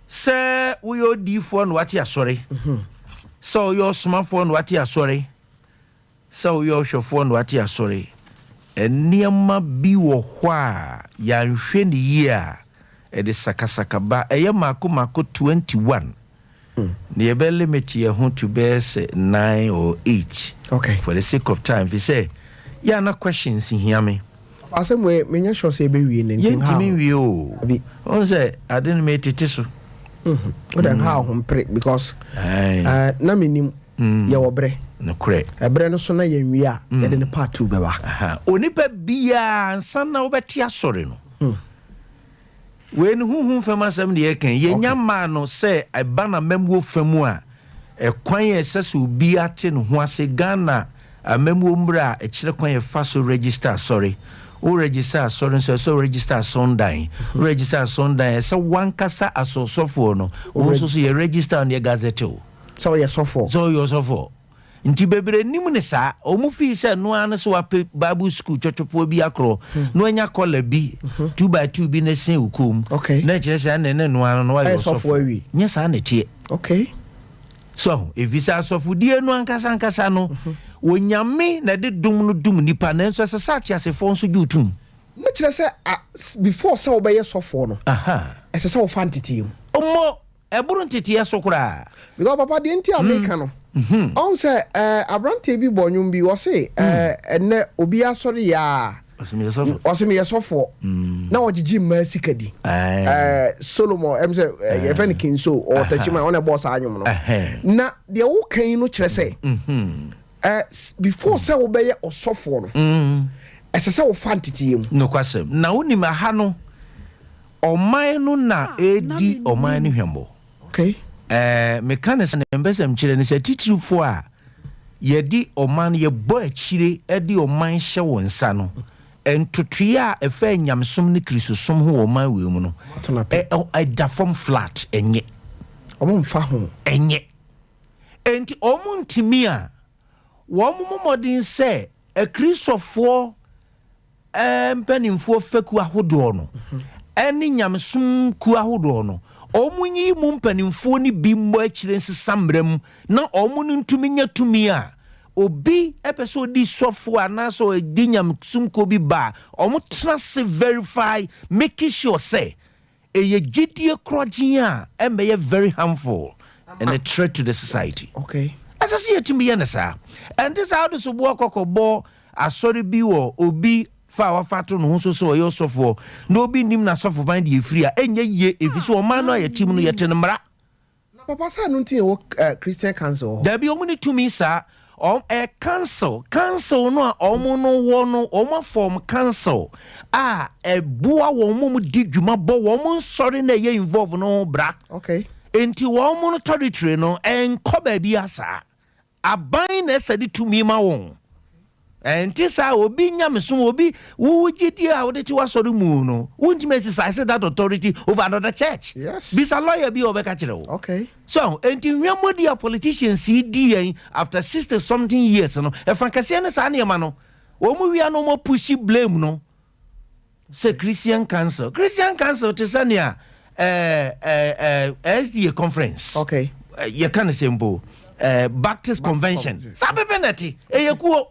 say we o di for no what ya sorry so your smartphone what ya sorry so your shofo no what ya sorry niema bi wo hwa ya nhwe ni year e de sakasaka ba eye mako 21 ne ye be limit ye ho to be 9 or 8 okay for the sake of time if you say ya na questions hear me asem we menya sure say be wie ne ntin ha wi o on say I didn't make it so what and how hom pre because na menim ye wobre no correct ebre no so na ye nwi a ye de ne part 2 be ba onipa bia ansan na obeti asore no when hu fama sam de kan ye nyama no say eba na memwo famu a ekwan ye sese obi ate no ho ase Ghana memwo mbra e kire kwan ye fa so register sorry o register sorry so register Sunday register Sunday so one kasa asosofo no o so ye register on your gazette o so ye sofo nti bebre nim ne sa o mu fi se no an so wa Bible school chochopo bi akro no anya kola bi 2x2 bi na sen ukom okay na kire se na no an no wa yo sofo awi nya sa na tie okay so if visa sofo die no ankasa no wonyame na de dum no dum nipa na so sesa tiase fo so jutum na kire se before se obeye sofo no ese se wo fantity mu omo eburu ntete ya sokura because papa de nti America no on say abrante bi bonyum bi wo say enne obi asori ya osimi yesofo na ogigi ma sikadi Solomon say even king so or tachima on e boss anyum no na de wo kan no kire say before say wo be ye osofo no ese se wo fantity mu no kwasem na woni ma ha no oman no na edi oman ni hwembo okay mechanics na mbesem chire ni se titirufo a ye di oman ye bo achire edi oman hye wonsa no entotua efa nyamsom ni krisosom ho oman we mu no da form flat enye omumfa ho enye enti omuntimi a wo momodin se kristofo mpanimfo faku ahodo no eni nyamsom ku ahodo no omunyi mu mpanimfo ni bimbo akire nsesambrem na omun ntumi nya tumi a obi epeso di sofo anaso edinyam sumko bi ba omu trust verify making sure say eye gidie krogin a embe very harmful and a threat to the society okay as I see it me yanasa and this how this wo kokobo asori bi wo obi fa wa fato no so yo sofo no bi nim na sofo ban de free a enye ye efiso o man no ya tim no yete mra na papa sa no ntin wo Christian council da bi o muni to me sa o council no o no wo no o form council boa wo mo di dwuma bo wo mo sorry na ye involve no bra okay enti wo mo no territory no enko ba bi asa aban na sadi to me ma won enti sa obi nyamso obi wo gidi a wo de ti wasori mu no wonti me exercise that authority over another church yes bisa lawyer bi obeka kire wo okay so enti nwamodi a politicians cdn after 60 something years no e frankase ne sa ne ma no wo mu wi no mo push blame no say Christian council to sania SDA conference okay you can say mbo Baptist convention sabe penalty eyekuo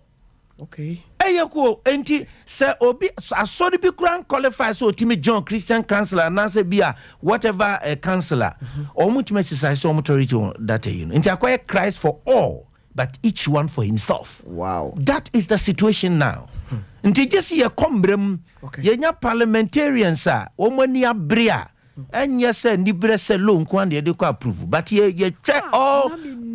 okay eyekuo enti se obi asori bi kuran qualify so timi John Christian councillor na se bia whatever a councillor omutime exercise so authority that you know enti acquire Christ for all but each one for himself. Wow, that is the situation now. Enti just ye kombrem ye nya parliamentarians a omani abrea enye se nibre se lo nko an de ko approve but ye try all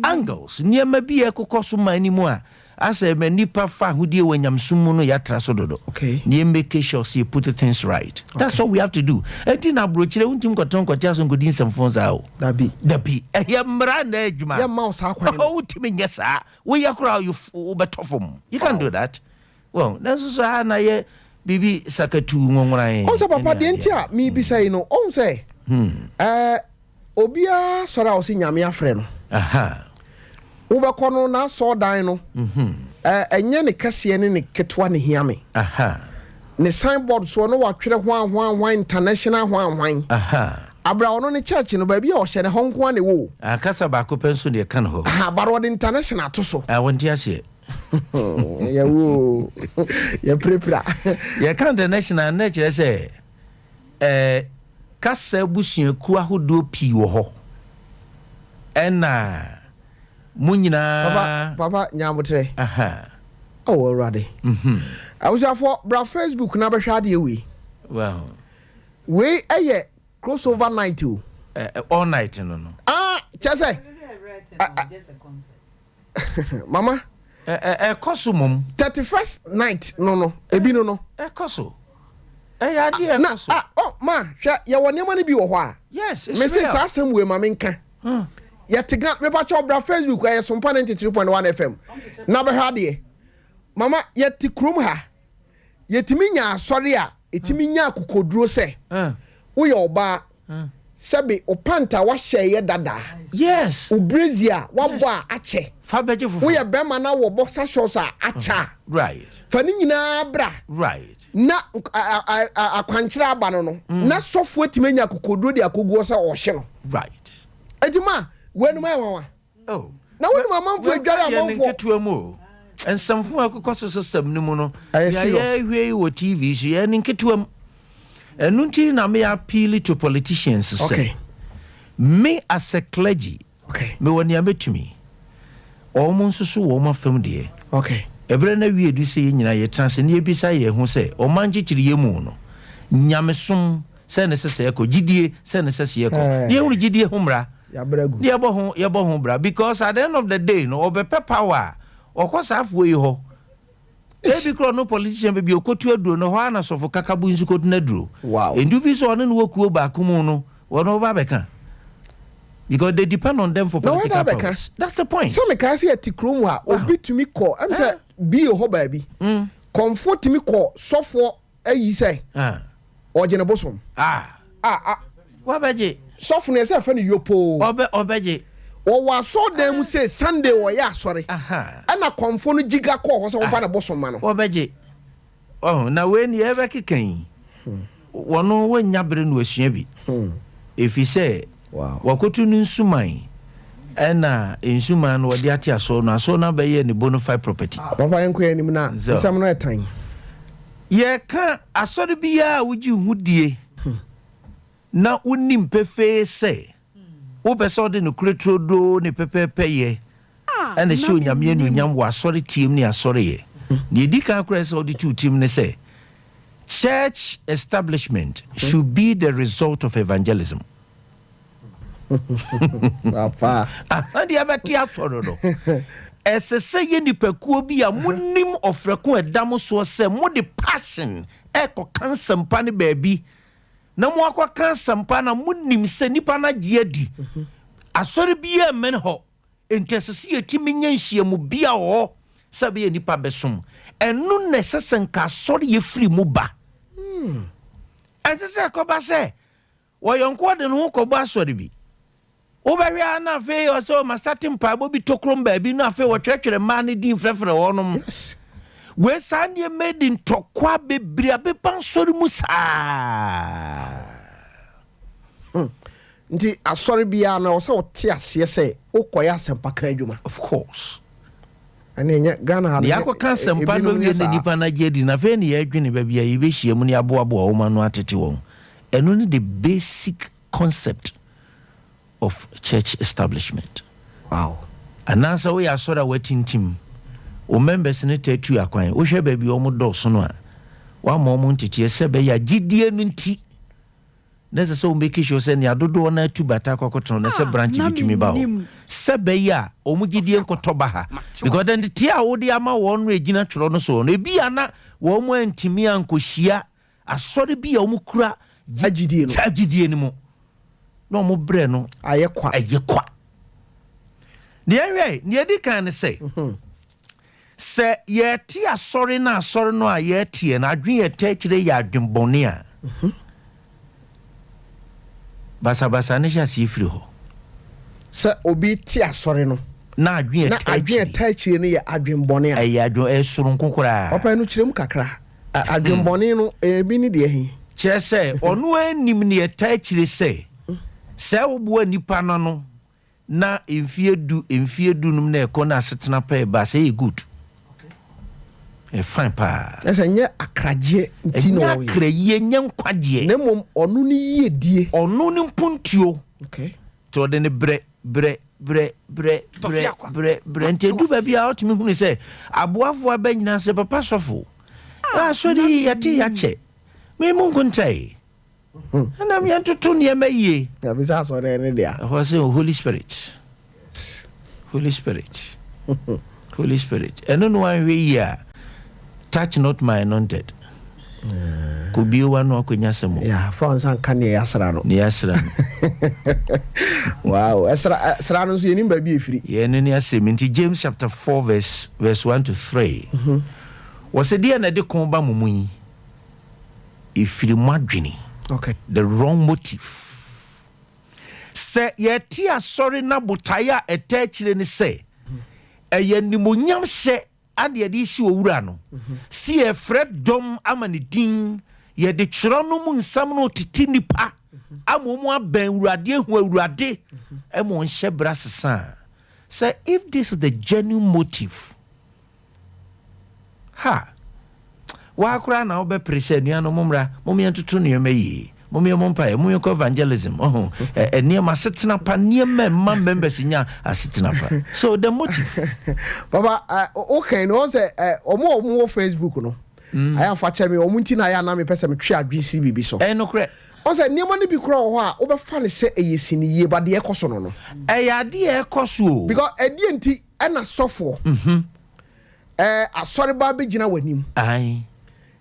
angles niema bi ekokoso manimu a asa me nipa fa hodie wanyamsumu no yatra so dodo okay ne make sure you put things right that's what we have to do enti na brochire untim koton kotia so ngodin samfon za o dabi ehia mra na adwuma ya ma sa kwan o utimi nyesa we yakra you betofom you can do that well that's so na ye bibi sakatu ngonran on se papa de enti a mi bi say no on say obia sora o si nyame afre no aha ubekọ no na so dan no enye ne kase ne ketwa ne hiame aha ne signboard so no watwere hwan international hwan aha abra ono ne church no ba bia o hye ne honko ne wo akasa ba ko penso ne kan ho ha baro de international to so wonti ase ya wo ya prepra ya kan international na kire se kasa busuaku ahodo pi wo ho ena munyina papa nyamotre aha oh already awusafo bra Facebook na behwa de we wow we eye crossover night o all night no chese mama koso mum 31st night no ebi no koso ya de koso oh ma hwa ye woni ma ne bi wo ho a yes it's me say sa asem we ma me nka yetiga me ba cho bra Facebook aye Sompa 93.1 FM na be ha de mama yeti krom ha yetimi nya asori a etimi nya akokoduro se wo ye oba sebe opanta wa hye dada yes o brazia wa bo a ache fa beje fufu wo ye be ma na wo boxer shorts a acha right fa ni nyina bra right na akwankyira aba no na sofo etimi nya akokoduro de akoguo se o hye no right etima wenu ma wawa oh na wenu ma manfo adware amanfo nketuamu ensamfo akokoso system ni mu no ya hwe wo TV so ya nketuam enunti na me appeal to politicians okay me as a clergy okay me woni ametumi omo nsusu wo ma fam de okay ebre na wie du se nyina ye trans ne ebisa ye hu se o manchichiri ye mu no nyamesom se ne se ko gidie se ne se ye ko de hu gidie humra ya bragu ye bo bra because at the end of the day no obepe power okosa afwe ho ebi kro no politician be bi okotu aduro no ho ana sofo kakabu nsu kotu na duro wow enduvi so ono no wokuo ba kumu no wono ba beka because they depend on them for political purpose. That's the point. So me can say atikrom ha obi tumi call am say bi ho ba bi comfort tumi call sofo ayi say ojene bosom wa beje sofo ne say fa ne yopo obeje o wa so dem say Sunday wo ya asori ana comfort no giga call ho say wo fa na bosom ma no obeje na we ni ebe kekan wono wanya bere no asua bi if you say wow wakotu nsuman ena nsuman no wodi ate aso na be ye ne bonafide property papa enko ya nim na nsam no etan ye ka asori bia wuji hudie na unim pefe se wo pese de no kretrodo ne pepepe ye ena shi onyame anu nyam wa asori team ne asori ye ne edika akra se odi tu team ne se church establishment should be the result of evangelism. Papa andi abati aforo no esese ye nipakuo bi a munim ofreko edam so se mo de passion eko kansampa ne baabi na mo akwa kansampa na munim se nipa na giadi asori bi e men ho entesese yetimi nyanhia mu bia ho sabe ye nipa besom enu nesesen ka asori ye free mu ba entese ko ba se wo yonko de no ko ba asori bi Obawia na fe o so masatim pa bo bi tokrom ba bi na fe wo twetwere ma ne din frefre wonom yes we sande made in tokwa bebri abepan sori musa nti asori bia na o se o te ase se okoya sempa kan adwuma of course ane nya Ghana ha ya ko kan sempa no wie ne nipa na gedi na fe ne ya adwene ba bia ye be hia mu ne abo abo wo ma no atete won eno ne the basic concept of church establishment. Wow. Anansa we asora watintim. O members ne tatu akwan. Wo hwe ba bi o mo do so no a. Wa mo mo ntete se be ya gidie no nti. nese so make sure say ne adodo na tubata kwakotro na se branch bitumi ba o se be ya omugidie nkotoba ha because then the tia wo de ama won regina tworo no so no ebi ana wo mo antimi ankohia asori bi ya omukura agidie ni mu no mo bre no ayekwa ne anwe ne di kan ne say se ye ti asori na asori no a ye tie na adwen ye ta kire ya adwenbone a basa ne sha si firi ho se obi ti asori no na adwen ta kire ne ya adwenbone a ya adwen esuru nkokora papa no kirem kakra adwenbone no ebi ni de hi kire se onu anim ne ye ta kire se wo bo nipa no na emfie du num na ekona asetena pa ba se good fine pa ese nye akraje ntino ye akraye nye nkwaje na mom onu ni yedie onu ni mpuntuo okay to de ne bre ntedu ba bia otimi hunu se aboafo abanyina se papa sofo so di yati yache me mungu ntai ana mi antutu ne emaye ya bisa so de ne dia ho se Holy Spirit eno no an we ya touch not my anointed could be one or kunyasemo yeah for san kan ne yasra no wow esra no so yenim ba bi efiri ye ne asem nti James chapter 4 verse 1 to 3 was a dia na de kon ba mumun efiri madwini okay the wrong motive se ye ti asori na botaya etachire ni se eye nimonyam hye ade de isi owura no si e fred dom amanidin ye de tworo no mu nsam no titi nipa amomu aban urade hu urade emo nhye brasesa say if this is the genuine motive wa kura na obe prese nuano momra momia tutu ne yemayi momia mompa e momia evangelism enia masetena pa niema ma members nya asetena pa so the motive baba okay no say omo Facebook no aya fa che me omunti na ya na me pese me twa adwisi bibi so no kre o say niema no bi kura ho a obefa ne se eyesini ye ba de ekoso no ya de ekoso because edie nti na sofo asori ba be gina wanim ai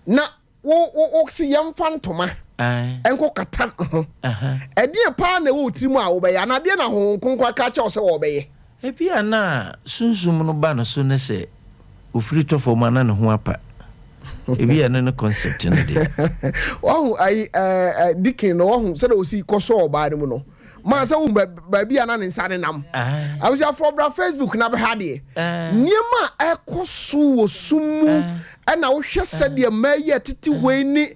na wo si yam fantoma enko kata edie pa na wo tirimu a wo be ya na de na ho nkonkwa ka cha wo se wo be ye ebia na sunsum no ba no so ne se ofiri tofo ma na ne ho apa ebia na ne concept ne de wo ai dikin no wo se da o si koso oba ne mu no ma se wo ba bia na ne nsane nam abuja for bra Facebook na be ha de niema ekoso wo sumu na wo hwe se de ma ye titi hoini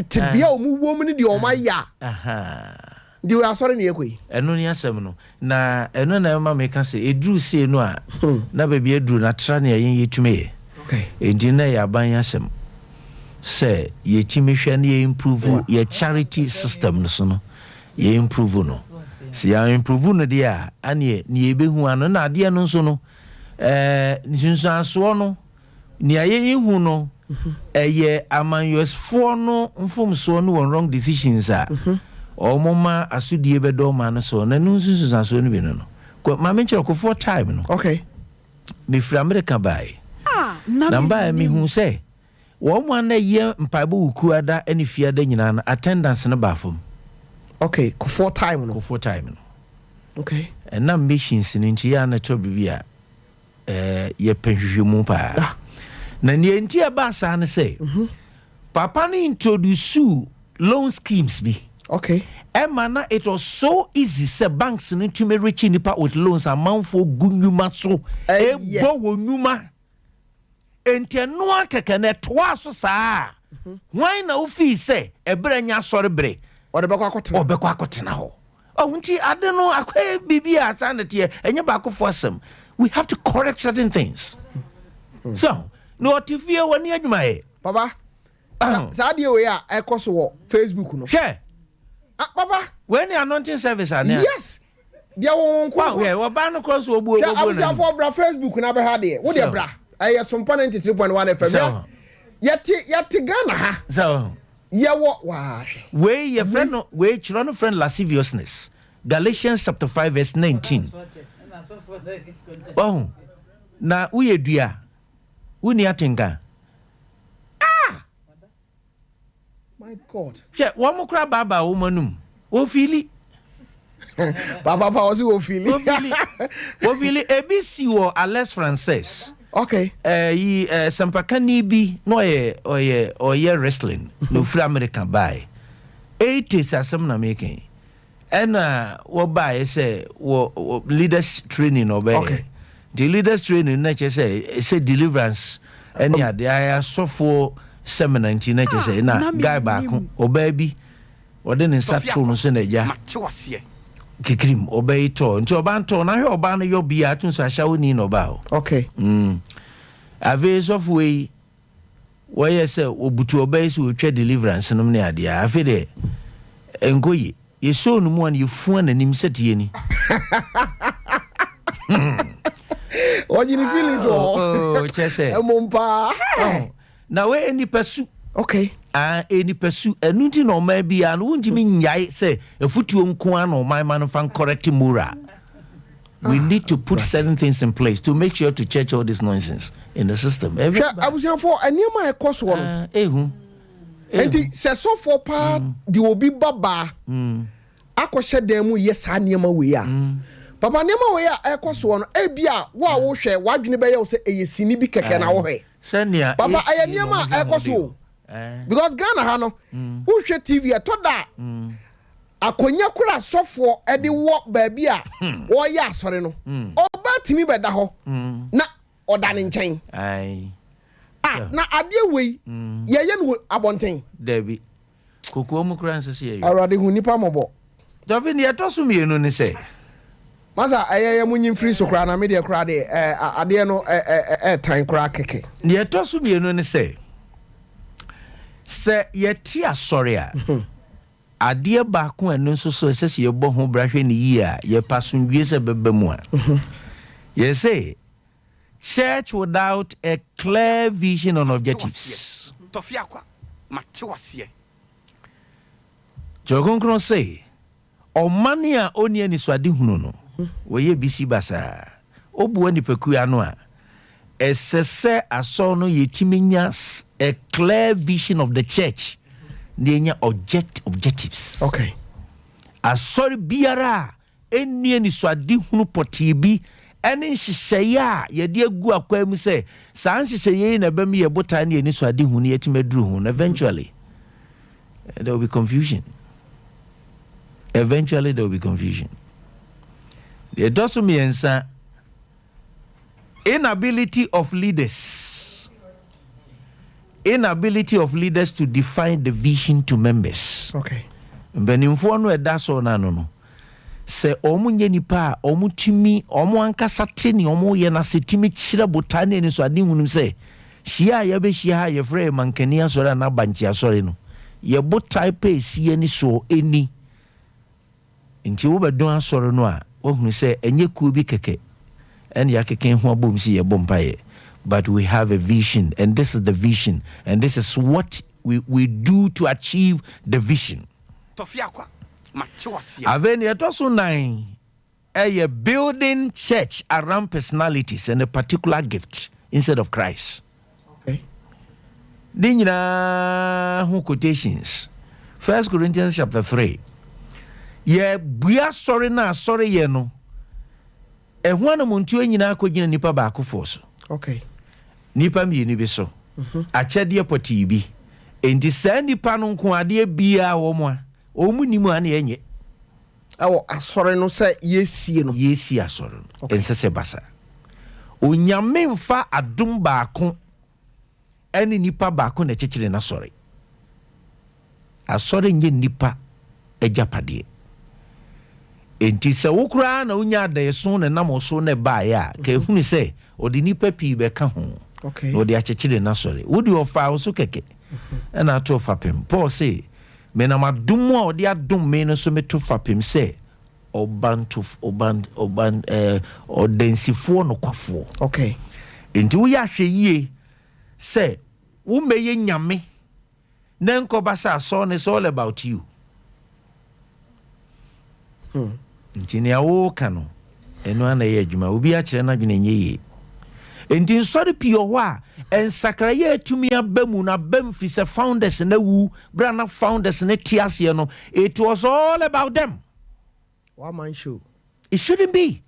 tibia o mu wo mu ne de o ma ya di we asore ne ekoi eno ni asem no na eno na ma me ka se edru se no a na ba bia edru na tra ne yen yetume okay enti na ya ban asem se ye timi hwe ne improve ye charity system no so no ye improve no si ya improve no dia ane ni ebehu ano na ade no so no nsunsu aso no ni aye hu no eye amanyosfo no mfomso no wrong decisions a omoma asudie bedo ma no so na nsunsu aso no bi no ko ma menche ko for time no okay me fra America bai namba mi hu se wo mo na ye mpaibo ukuada ani fiada nyina na attendance no ba fom okay ko for time no okay and na machines ni nti ya na to bibia ye penhwehwemu pa na ni enti e ba sa ne say papa ni introduce loan schemes bi okay Emana, it was so easy say banks ni to me rich nipa with loans amount for gunyuma so bo wonuma enti no akeke na toa so saa why na wo fi say ebranya sori bre obekwa akotena ho nti ade no akwa bibia sanete enye ba akofo asem we have to correct certain things so no tifie woni adwuma e baba za de we a ekoso wo Facebook no hwe baba when you anointing service ane yes dia won ko we ba no cross obu na abia for bra Facebook na be ha de wo de bra Sompa 93.1 FM yati Ghana ha so Yawo wa. Where your friend no where children friend lasciviousness. Galatians chapter 5 verse 19. Oh. Na uye dua. Uni atenga. My God. Yeah, one more crab baba womanum. O fili. Baba was you feel O fili ABC or Alex Frances. Okay. Sompa bi no ye wrestling no free American buy. 80s asem na making. And what buy say leaders training obey. Okay. The leaders training na say deliverance any ade so for 719 na say na guy back obey bi ode ne satro no so na ja kikrim obey to nti oba nto na hwe oba no yo bia tun so ahya ni no ba. Okay. Aves of way where say obutu obey so twa deliverance no ne ade afi de enkoyi yeso no mu an yefu ananim setie ni. What you feelings oh chese emompa na we any pursue. Okay. Any pursue enunti no ma bia no undimi nyai say efutuo nko an no man fan correct mura. We need to put certain things in place to make sure to check all this nonsense in the system. I was here for anyama e course one. Enti se so for pa di obi baba. Akoshe dem yes anyama we ya. Papa anyama we ya e course one e bia wo wo hwe wadwene be ye wo se eyesini bi keke na wo hwe. Senia Papa anyama e course wo. Because Ghana ha no wo hwe TV e to da. Akonya kura sofo e de wo ba bia wo ya asore no. Oba timi be da ho. Na oda ne nchen. Na ade wei ye no abonten Debbie kokoo mu kura nsese ye arade hu nipa mobo Dovin ye to so mienu ne se masa ayeye munyin free so kura na me de kura de ade no tan kura keke ye to so mienu ne se ye ti asore a ade ba ko enu nso so sese ye bo ho brahwe ne yi a ye pasundwie se beba mu a ye say church without a clear vision on objectives. Tofiakwa, Matewasiye. Jogonkron say, o mania oni ani swadi hunu no. Weye bisi basa. Obu ani peku ano a. Esese asono yetiminya a clear vision of the church. Nienya objectives. Okay. Asori biara eni ani swadi hunu potibi. Eni hyehyeye ye de agu akwa mu se san hyehyeye na bam ye botan ye ni so ade hu ne yetimeduru hu eventually there will be confusion. The doesn't answer inability of leaders to define the vision to members. Okay. Benimfo no eda so na no se omunye nipa omutimi omu ankasa teni omu ye na setimi chira botane ni so ade hunum se hia ye be hia ye frɛ mankani asore na banchi asore no ye botai pe sie ni so eni nti wo bedon asore no a wo hunu se enye ku bi keke en ya keke ho abom si ye bompaye. But we have a vision, and this is the vision, and this is what we do to achieve the vision. Tofiakwa. Aveni etoso 9 a building church around personalities and a particular gift instead of Christ. Okay. Dinyina hu quotations. 1 Corinthians chapter 3. Ye bua sorry na sorry ye no. Ehwa na muntu nyina akogina nipa ba akofo so. Okay. Nipa mi ni bi so. Achede poti bi. Enti sa nipa no nko ade bia wo mo a omunimu ane enye awo asore no se yesi asore ensese basa onyame mfa adom baako ene nipa baako na chechire na sore asore nye nipa ejapade enti se wokura na onya dayeso na namoso na bae a ka ehunu se odi nipa pi be ka ho okay odi achechire na sore wodi ofa so keke na ato fa pem Paul say mena madumu a odi adum me no so meto fapem se odensifo no kwafo. Okay. Enti wo ya hwe yie se wo meye nyame Nenko basa son is all about you. Ntini awo kano. Eno ana ye adwuma obi a kire na dwene nye. Enti nsori pio ho a ensakraye atumi abamu na bamfi se founders na wu brana founders na tiase no. It was all about them. One man show. It shouldn't be.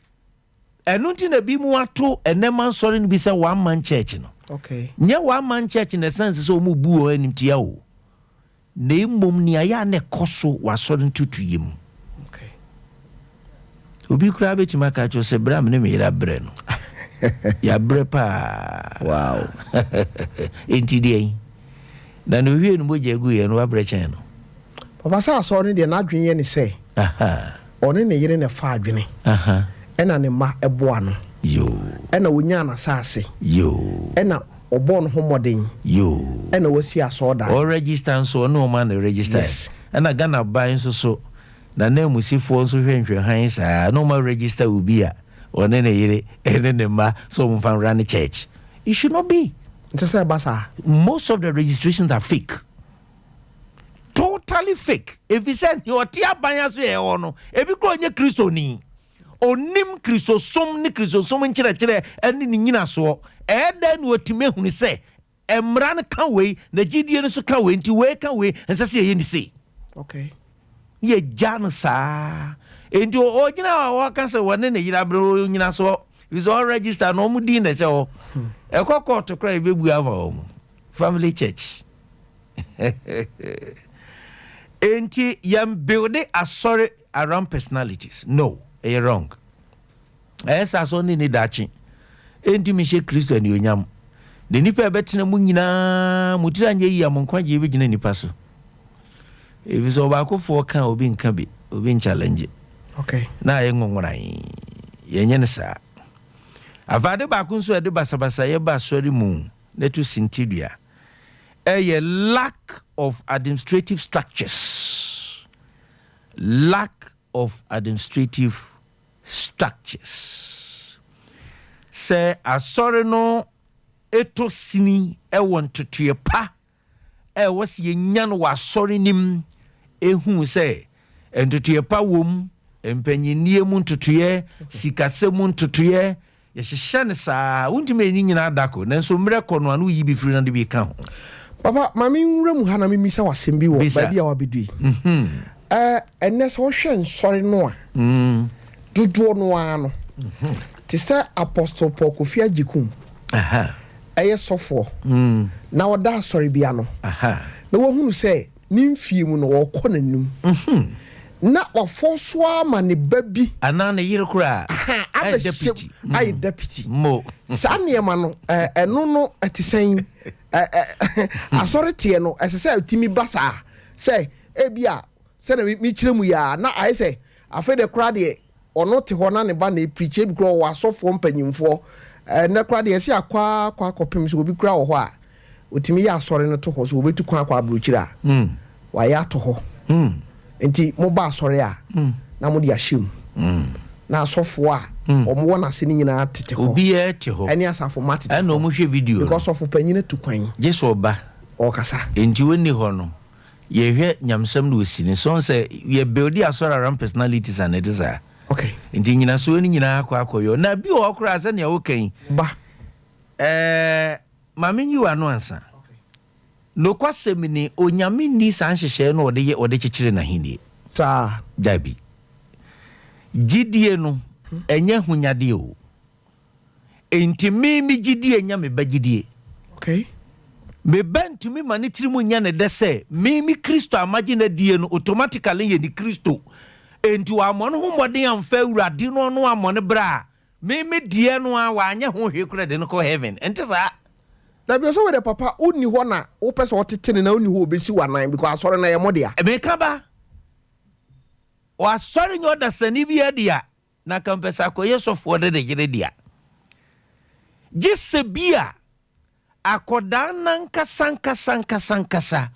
Eno nti na bi mu ato eneman sori no bi se one man church no. Okay. Nye one man church in the sense so mu bu o anim tia o. Na mmom ni aya na koso wasori ntutu yim. Okay. Obi kura be tima ka cho se bra me ne me ira bre no. Ya bre pa. Wow. Enti dey. Na no hwie no moja egu ye no wa bre chen no. Papa sa so ne de na adwen ye ne se. Aha. One ne yire ne fa adwene. Aha. Ena ne ma eboa no. Yo. Ena wonya na saase. Yo. Ena obo no homoden. Yo. Ena wasi aso da. O register so no man register. Yes. Ena Ghana ban so na na musifo so hwenhwe han sa no man register ubi a one ne yire ene ne ma so mfan run church. It should not be. Ntse basa. Most of the registrations are fake. Totally fake. If you said you are tia banya so e ono, e bi kro nye Kristo ni. Onim Kristosom ni Kristosom nkyerɛkyerɛ ɛne ne nyina so. Ɛda no otime hunu sɛ emra no ka wei na gidie no so ka wei nti wei ka wei ense sɛ yɛ ni sei. Okay. Ye jan sa. Enti o gyina wa ka sɛ wone ne yira bro nyina so. Is all register no mu din na sɛ o. Ekɔkɔ to kra bebu ava o. Family church. Enti yam build a sorry around personalities. No. You're wrong. Esa so ni dachi. Enti mi she Kristo ani onyam. De nipa betina mu nyina mutira nye yi amonkwaje be gina nipa so. Ebi so ba kofo kan obi nka bi, obi challenge. Okay. Na ye ngongoran. Ye nye ne sa. Avade ba ku nso ede basabasa ye ba sori mu na to sintidua. A lack of administrative structures. Lack of administrative structures. Say asore no eto sini e won totoye pa e wose ye nyan wa asore nim ehu say entotoye pa wom empanyinie mu ntotoye sikase mu ntotoye ye hyehyɛ ne saa wontime ni nyina adako nanso mmerɛ kɔ no anu yi bi firi na de bi ka ho. Papa mami nwura mu hana mimi sa wasem bi wo ba bia wa bedui. Enne so hwe nsori no a. Duduo no ano. Ti say Apostle Paul Kofi Agikum. Aha. Eye sofo. Na oda asori bia no. Aha. Na wo hunu say nimfie mu no wokɔ nanum. Na ofoso ama ne babi ana ne yire kura deputy. Ai deputy. Mo. Sane ma no eno no atisen asori tie no esese utimi basa say ebia se na mi kiremu ya na ai say afa de kura de ono te ho na ne ba na preach bi kura wa asofo mpanyimfo na kura de ese akwa kopem so obi kura wo ho a utimi ya asori no to ho so obetu kwa abrochira wa ya to ho enti mo ba asori a na mo de ahyem na asofo a omo wona se ni nyina tete ho obi e te ho eni asafo matete ana omo hwe video because of panyine tu kwan jesu oba o kasa enti woni ho no ye hwe nyamsam no osini so say ye build asori around personalities and it is a okay enti nyina so ni nyina akoyo na bi o kura se ne o kan ba mama nyi wa no ansa no kwasem ni onyame ni san hyehye no ode kyekire na hini sa dabi gidie no enye hunyade o enti mi gidie nya me ba gidie okay me bantumi mane tirimu nya ne de se mi Kristo amaje na die no automatically ye ni Kristo enti wa mono ho mode amfa urade no no amone bra mi die no a wa anya ho hwe kura de no ko heaven enti sa na bi so we de papa uni ho na wo pese otetene na uni ho obesi wanan because asore na ye modea me ka ba o asore nyo da sani bi adia na kampesa ko yesofo de gire dia gisse bia akoda nanka sanka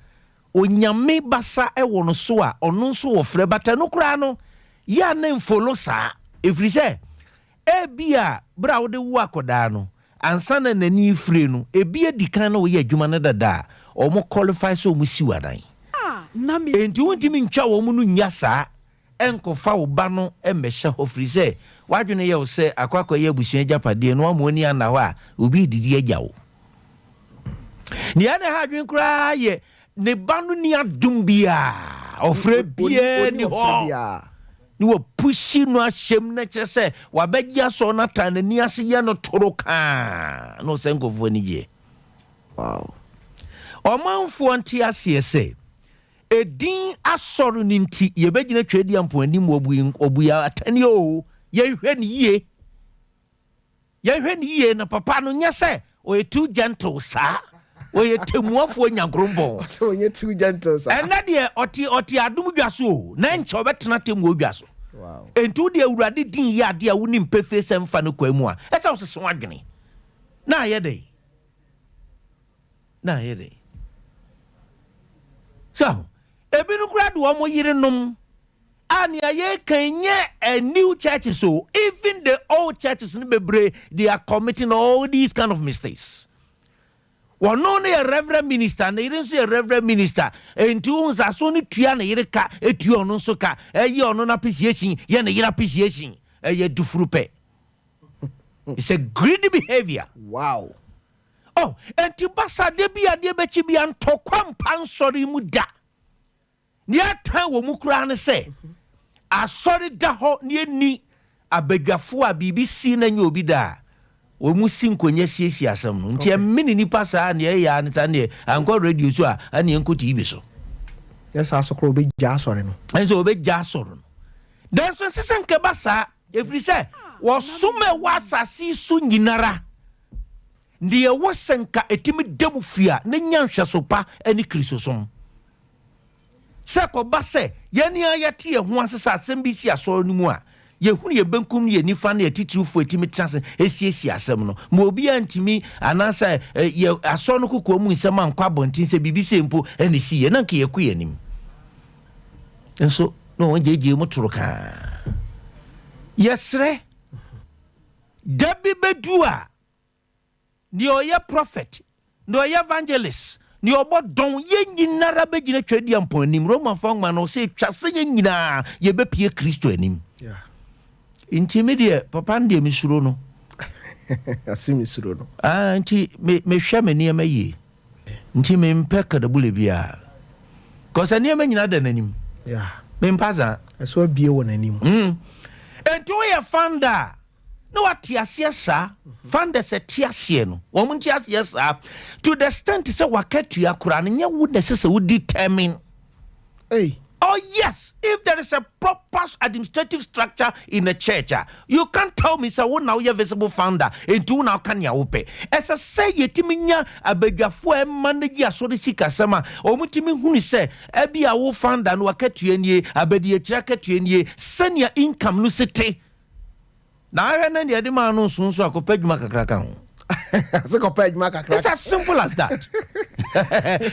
onyame basa e wono so a ono so wo frɛ bata no kura no ya na mfolo sa efri se e bia bra wo de wu akoda no ansa na nani fire no ebia dikan na wo ye adwuma na dada omo qualify so mu si wadan enti wontimi ntwa wo mu no nya saa enkofa wo ba no emehye hofri se wadwene ye wo se akwakoye abusua japade no amoni ana ho a obi didi agya wo ni ana ha dwen kura ye ne ba no ni adum bia ofre bia ni ho ni wo pushi no ahyem na kire se wabagya so na tan ni ase ye no toroka no se nkofo ni je wow omanfo nti ase se edin asoro ni nti ye begina twedi ampo anim obuya atani o ye hwe ni yie na papa no nya se o ye too gentle sa o ye temuafo nyankrombo so o ye too gentle sa and na de oti adum dwaso na nche obetena temu odwaso wow entu de awurade din ya de a woni mpefe se mfa no kwamu a esa wo seso adwene na ye dey so ebinu kura do omo yirenom ani aye kanye a new churches so even the old churches in bebre they are committing all these kind of mistakes. One only a reverend minister and even say a reverend minister and two uns are so ni tuana yireka etu ono so ka ye ono na appreciation ye na yira appreciation ye dufrupe. It's a greedy behavior. Wow. Oh, and tibasa de bia de bechi bia ntokwa mpan sori mu da. Ni atan wo mu kura ne se asori da ho ni abadwafo a BBC na nya obi da wo mu sinkonya siesi asem no nti amini ni pasa na ya ne ta ne anko radio so a ane enko TV so yes asokro obi ja asori no enso obi ja asori no dan so sesen ke basa efri se wo sume wasasi su nyinara ndiye wo senka etimi demu fia ne nya nhweso pa ani kristosom seko base yeni ayate ye ho asesa asem bi si asoro ni mu a ye hunu ye benkum ye nifa na etitiufo etimi transe esiesi asem no mo obi antimi anasa ye asoro no kokko mu nsem ankwa bontin se bibi se mpo ene si ye nanka ye kuye nim enso no jeje mu turuka yesre dabi bedua ni oye prophet ni oye evangelist ni obo don ye nyinara begina twedi ampon nim Roman fangma no se twase ye nyina ye bepie Kristo anim yeah intimidate papa ndie misuro no asimisuro no nti me hwa mani amaye nti me mpeka da bule bia kosa ni ama nyina da nanim yeah me mpaza eso bie wo nanim ento ye fanda no atiasie sa fanda se tiasie no wo mun tiasie sa to the extent say wakatu akura no nya wo necessary wo determine hey oh yes, if there is a proper administrative structure in a church, you can't tell me so now you're visible founder into now can ya ope. As I say yetiminya abedwafo e manage asori sika sama o mutimi hunu se ebi a wo founder no wakatu enie abedi ekira katu enie senior income no sete. Na ahwe na de ma no sunso akopadwuma kakraka ho. It's as simple as that.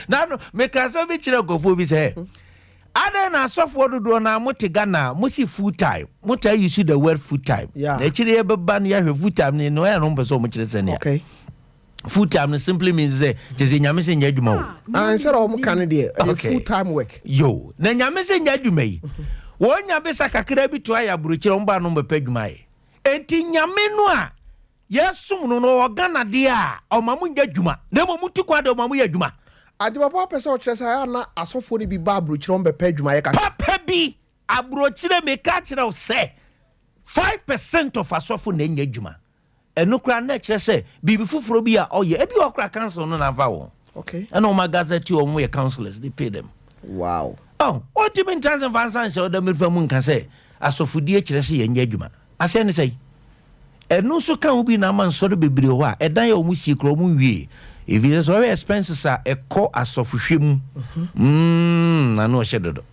Now make us be chira gofo bi say Ada na sofo dodo na motegana musi full time. Mota use the word full time. Yeah. Actually e beba na ya full time ni no ya no mpeso mo kire sene. Okay. Full time simply means say je nyame se nya adwuma wo. Answer o mo kan de full time work. Yo, na nyame se nya adwuma yi. Wo nya be sakakra bi to aya buruchire mba no mbepa adwuma yi. Enti nyame no a yesum no no ogana de a o mamu nya adwuma. Na mo mutu kwa de o mamu ya adwuma. Adi papa pese o kyeresa na asofo ni bi ba abrochire on bepa adwuma ye ka papa bi abrochire me ka kyerɛ o se 5% of asofo na nya adwuma eno kra na kyerɛ bibi fufuro bi a oye ebi okra council no na va wo okay and o magazeti o mo ye councillors they pay them wow oh what you mean chance van san show them from mun kan say asofo die kyerɛ se ye nya adwuma ase ne say eno so kan obi na man so do bebre ho a edan ya o mu sie kro mu wie. If it is very expensive, a call as of shim. I know shadow.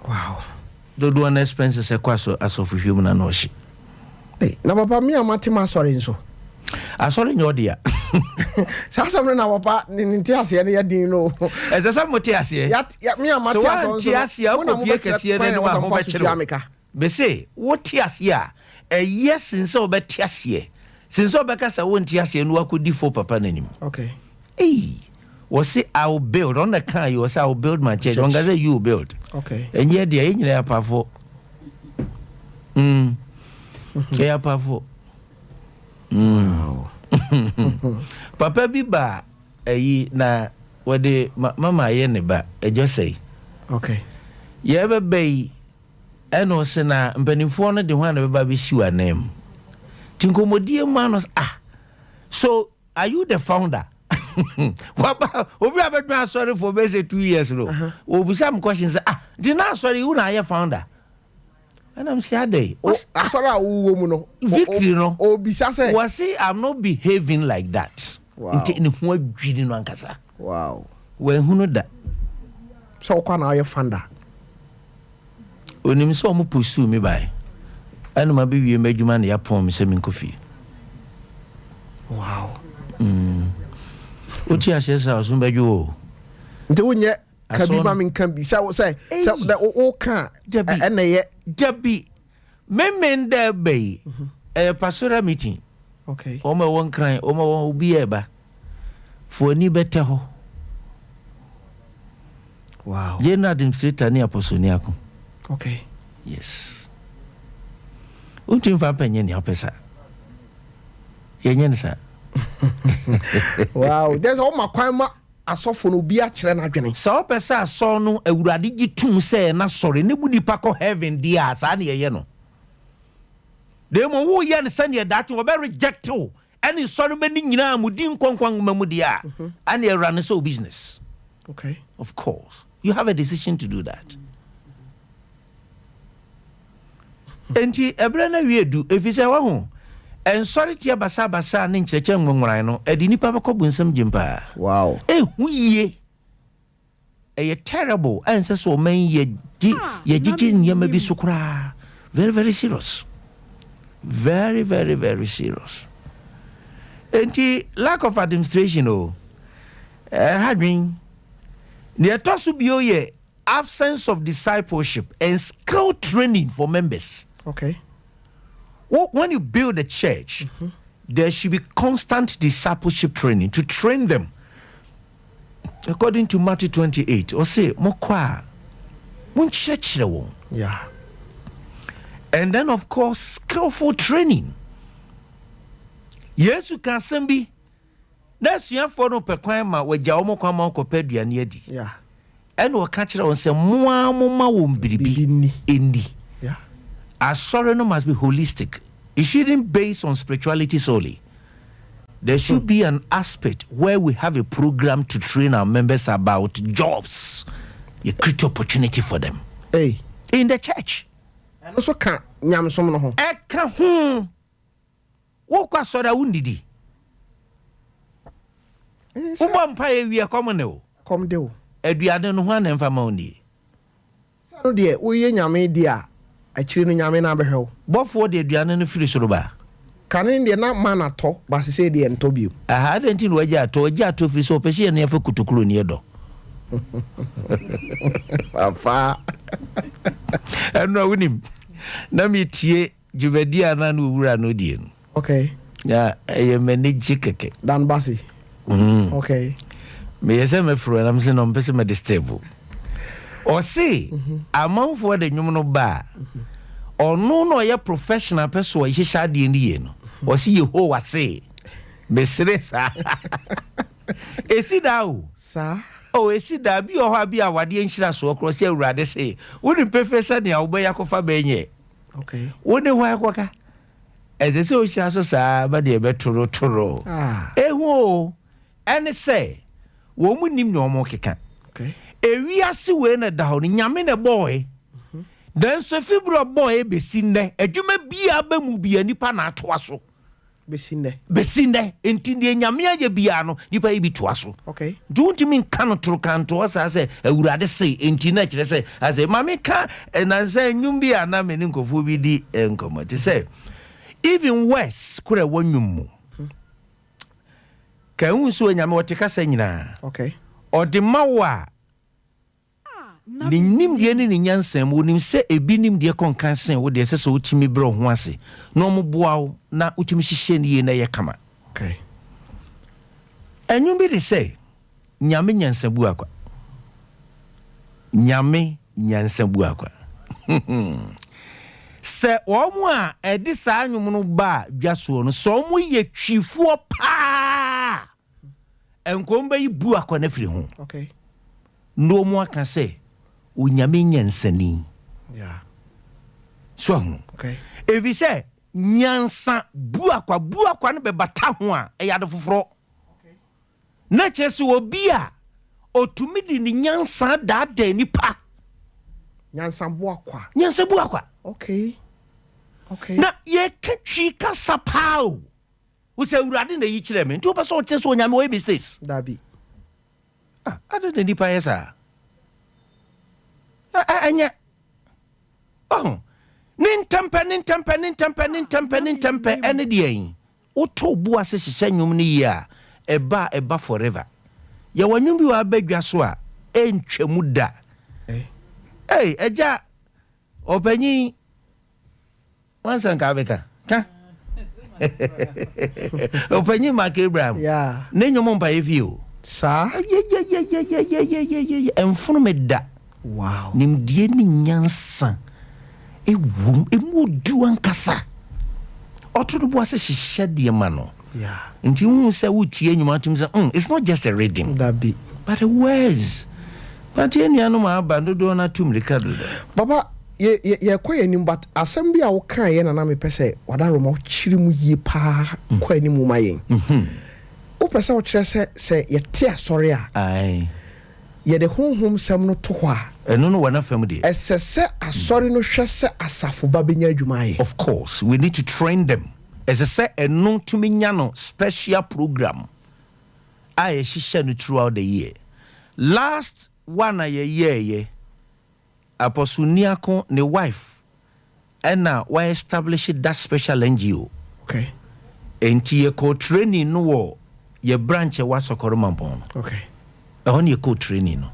Wow. The one expenses a quasso as of human and no she. Hey, now, papa, me, I'm Matima sorry so. I saw in your dear. Something our part in Tiasia, you didn't know. As a some Tiasia, yet me, I'm Tiasia, Be say, what Tiasia? A yes, since so bet Tiasia. Since so because I won't yes and what could do for papa name. Okay. Hey, was say I'll build on the car. You say I'll build my church. Don't say you build. Okay. And yet the engineer are powerful. They are powerful. Wow. Papa biba na wade mama ye ne ba just say. Okay. Ye ever be eno se na mpanimfo no de ho na beba be siwa name. Tinkomodie manos so are you the founder? Waba obi abetwa sorry for base 2 years no. Obi some questions did not sorry who na ye founder? And I'm saying day. Sorry no. Victory no. Obi say was say I'm not behaving like that. Wow. Wow. When who know that? So kwa na ye founder. Onim so mo pursue me by. And my baby medjuma na yapon me se min kofi. Wow. Uti asesa osun bejo. Nti wonye kabi ma min kan bi say that o kan na ye Jabi. Men there be a pastoral meeting. Okay. Oma won cry, oma won obi eba. For ni better ho. Wow. Ye na administrator ni apostle ako. Okay. Yes. Untin fa penye ni apesa. Ye nyen sa. Wow, there's all my kwama asofo no bi a kire na adwene. So pesa so no awurade gitum se na sori ne bu nipa ko heaven dia sa na ye no. They mo wo ye ne sane that wo be reject o. Any sorry be ni nyina amudi nkonkwan mamu dia. And you run so business. Okay. Of course. You have a decision to do that. Enti ebrana wi edu efise wa ho. En sorry tia basa ne nkyereke ngongoran no edi nipa be ko bunsam jimpa. Wow. Huye. Terrible. And so man ye jijin yama bi sukura. Very, very serious. Very, very, very serious. Enti lack of administration having the tosu ye absence of discipleship and skill training for members. Okay. When you build a church, there should be constant discipleship training to train them. According to Matthew 28, or say, Mokwa, yeah. And then, of course, skillful training. Yes, you can send me. That's your photo per crime where Jaumo come on compared to Yadi. Yeah. And we'll catch it on some Mama won't be indie. Yeah. Our sorrow must be holistic. It shouldn't base on spirituality solely. There should be an aspect where we have a program to train our members about jobs. You create opportunity for them. Hey. In the church. And also can't nyam some no ho. Eka Wokwa soda undidi. Umampa wi akomne o. Come de o. Aduade no ho na mfama oni. So de uye nyame dia akiri no nyame na behwe o. Bofo de aduane no firi soro ba. Kanin de na man ato ba se de ento bio. Aha denti no waja ato firi so pese ne afa kutukuru ne do. Afa. Eno wonim. Na metie jubedia na no wura no die no. Okay. Ya manage keke. Dan basi. Okay. Me yese me fro na mse no mpese me stable. O see, amanfo de nwum no ba. Ono no ye professional person ye hihya de ni no. O see ye ho wase. Me seresa. Esi da o. Sa. Oh, esi da bi o ha bi awade nhira so okro se awurade se. Woni professor ne awuba yakofa benye. Okay. Woni ho akoka. Ezese o hira so sa ba de be toro. Ehu ene say wo mu nim ne omo keka. Okay. Ewiase we na da ho ni nyame ne boy. Den so fibro boy be sinne adwuma bia ba mu bia nipa na atoa so. Besinde entindi nyame aye bia no nipa ibi toa so. Okay. Don't mean kan tro kanto asa say awurade say enti na kire say ase mame ka na say nwum bia na meni nkofo bi di enkomo ti say even worse kura wonwum mu. Ka unso nyame wote kasa nyina. Okay. Ode mawa ni nim die ni nyansam wonim se ebi nim die konkan sen wo de se so utimi bro ho ase no mo boawo na utimi hihye ni ye na ye kama. Okay. Enyu bi de say nyame nyansabu akwa nyame nyansabu akwa se omo a edi saa nwom no ba dwaso no so omo ye twifuo pa enkomba yi bu akwa na firi ho okay no mo aka se onyame nyansani yeah so okay evi se nyansa bu akwa no be bata ho a eyade foforo okay na chese obi a otumi di ni nyansa da nipa nyansa bu akwa okay na ye ketwi kasa pao wo se urade na yi kire me nti oba so o chese onyame we mistakes dabi ada de nipa yesa anya nintempe ene de yin woto bu ase hihye nwom ne yi a eba forever ye wanwum bi wa badwa so a entwemu da eja opanyi wansan ka beka ka opanyi Mark Abraham yeah ne nwom mpa yefi o sa enfunu me da wow nimdie ni nyansa emu du ankasa otodo bo ase hihye de ma no yeah nti hu se wutie nwuma tum se it's not just a reading dabi but the words but enu ma abandodo na tum Ricardo baba ye koye nim but asem bia wo kan ye na me pese wadaro mo chiri mu yi pa kwa ni mu mayen o pese o kire se ye te asore a ai ye de honhom sem no to ho a eno no wana fam de esese asore no hwese asafo ba benya adwumaye of course we need to train them esese eno tumi nya no special program I shisha no throughout the year last one ye Apostle Niako ne wife ena why establish that special NGO okay enti ye co training no wo ye branch wa Sokoromampon okay on ye co training no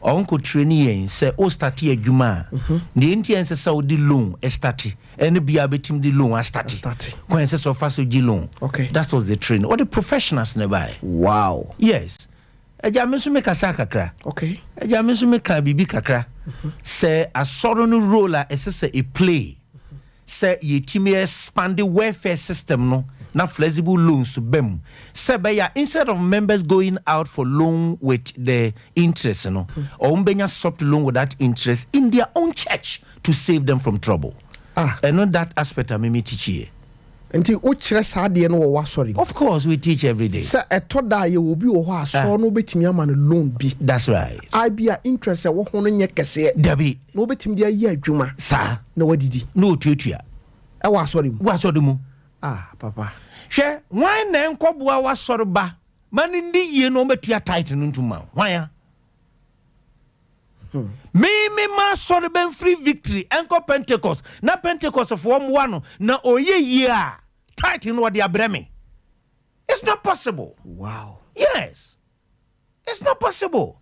on co training yen say o start adwuma the enti en say o di loan e start ene bia betim di loan a start when say so fast di loan okay that was the training all the professionals nearby wow yes eja mesu me kasa kakra okay eja mesu me ka bibi kakra say asoro no role a esese e play say ye timi expand the welfare system no na flexible loans bem say beya instead of members going out for loan with the interest no or umbenya soft loan with that interest in their own church to save them from trouble and on that aspect I me teach here enti o kire saade no wo wasori of course we teach every day say etoda ye obi wo ho aso no betimi ama no loan bi that's right I be a interest wo ho no nye kese dabi no betimi dia yi adwuma sa na wadidi no tuatua e wasori mu papa hwe wan na enkoboa wasori ba mani ndi ye no betua title no ntuma wan me ma sorry ben free victory enko Pentecost na Pentecost of one na oye year title no de abreme it's not possible wow yes it's not possible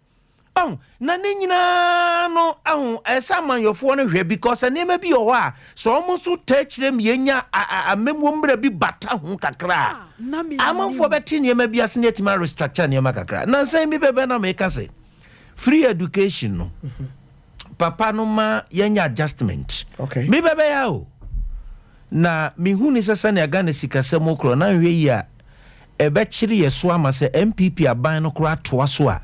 na nyina no esa man yofo no hwe because anema bi o ha so omo so tachire mienya amemwo mbra bi bata ho kakra amanfo beti nyema bi ase ne tima restructure nyema kakra na san bi bebe na make say free education no papa no ma yenya adjustment okay me bebe ya o na me hu ni sasa na ga na sikasem okro na hwe yi a ebe chiri yeso ama se MPP aban no kro atoa so a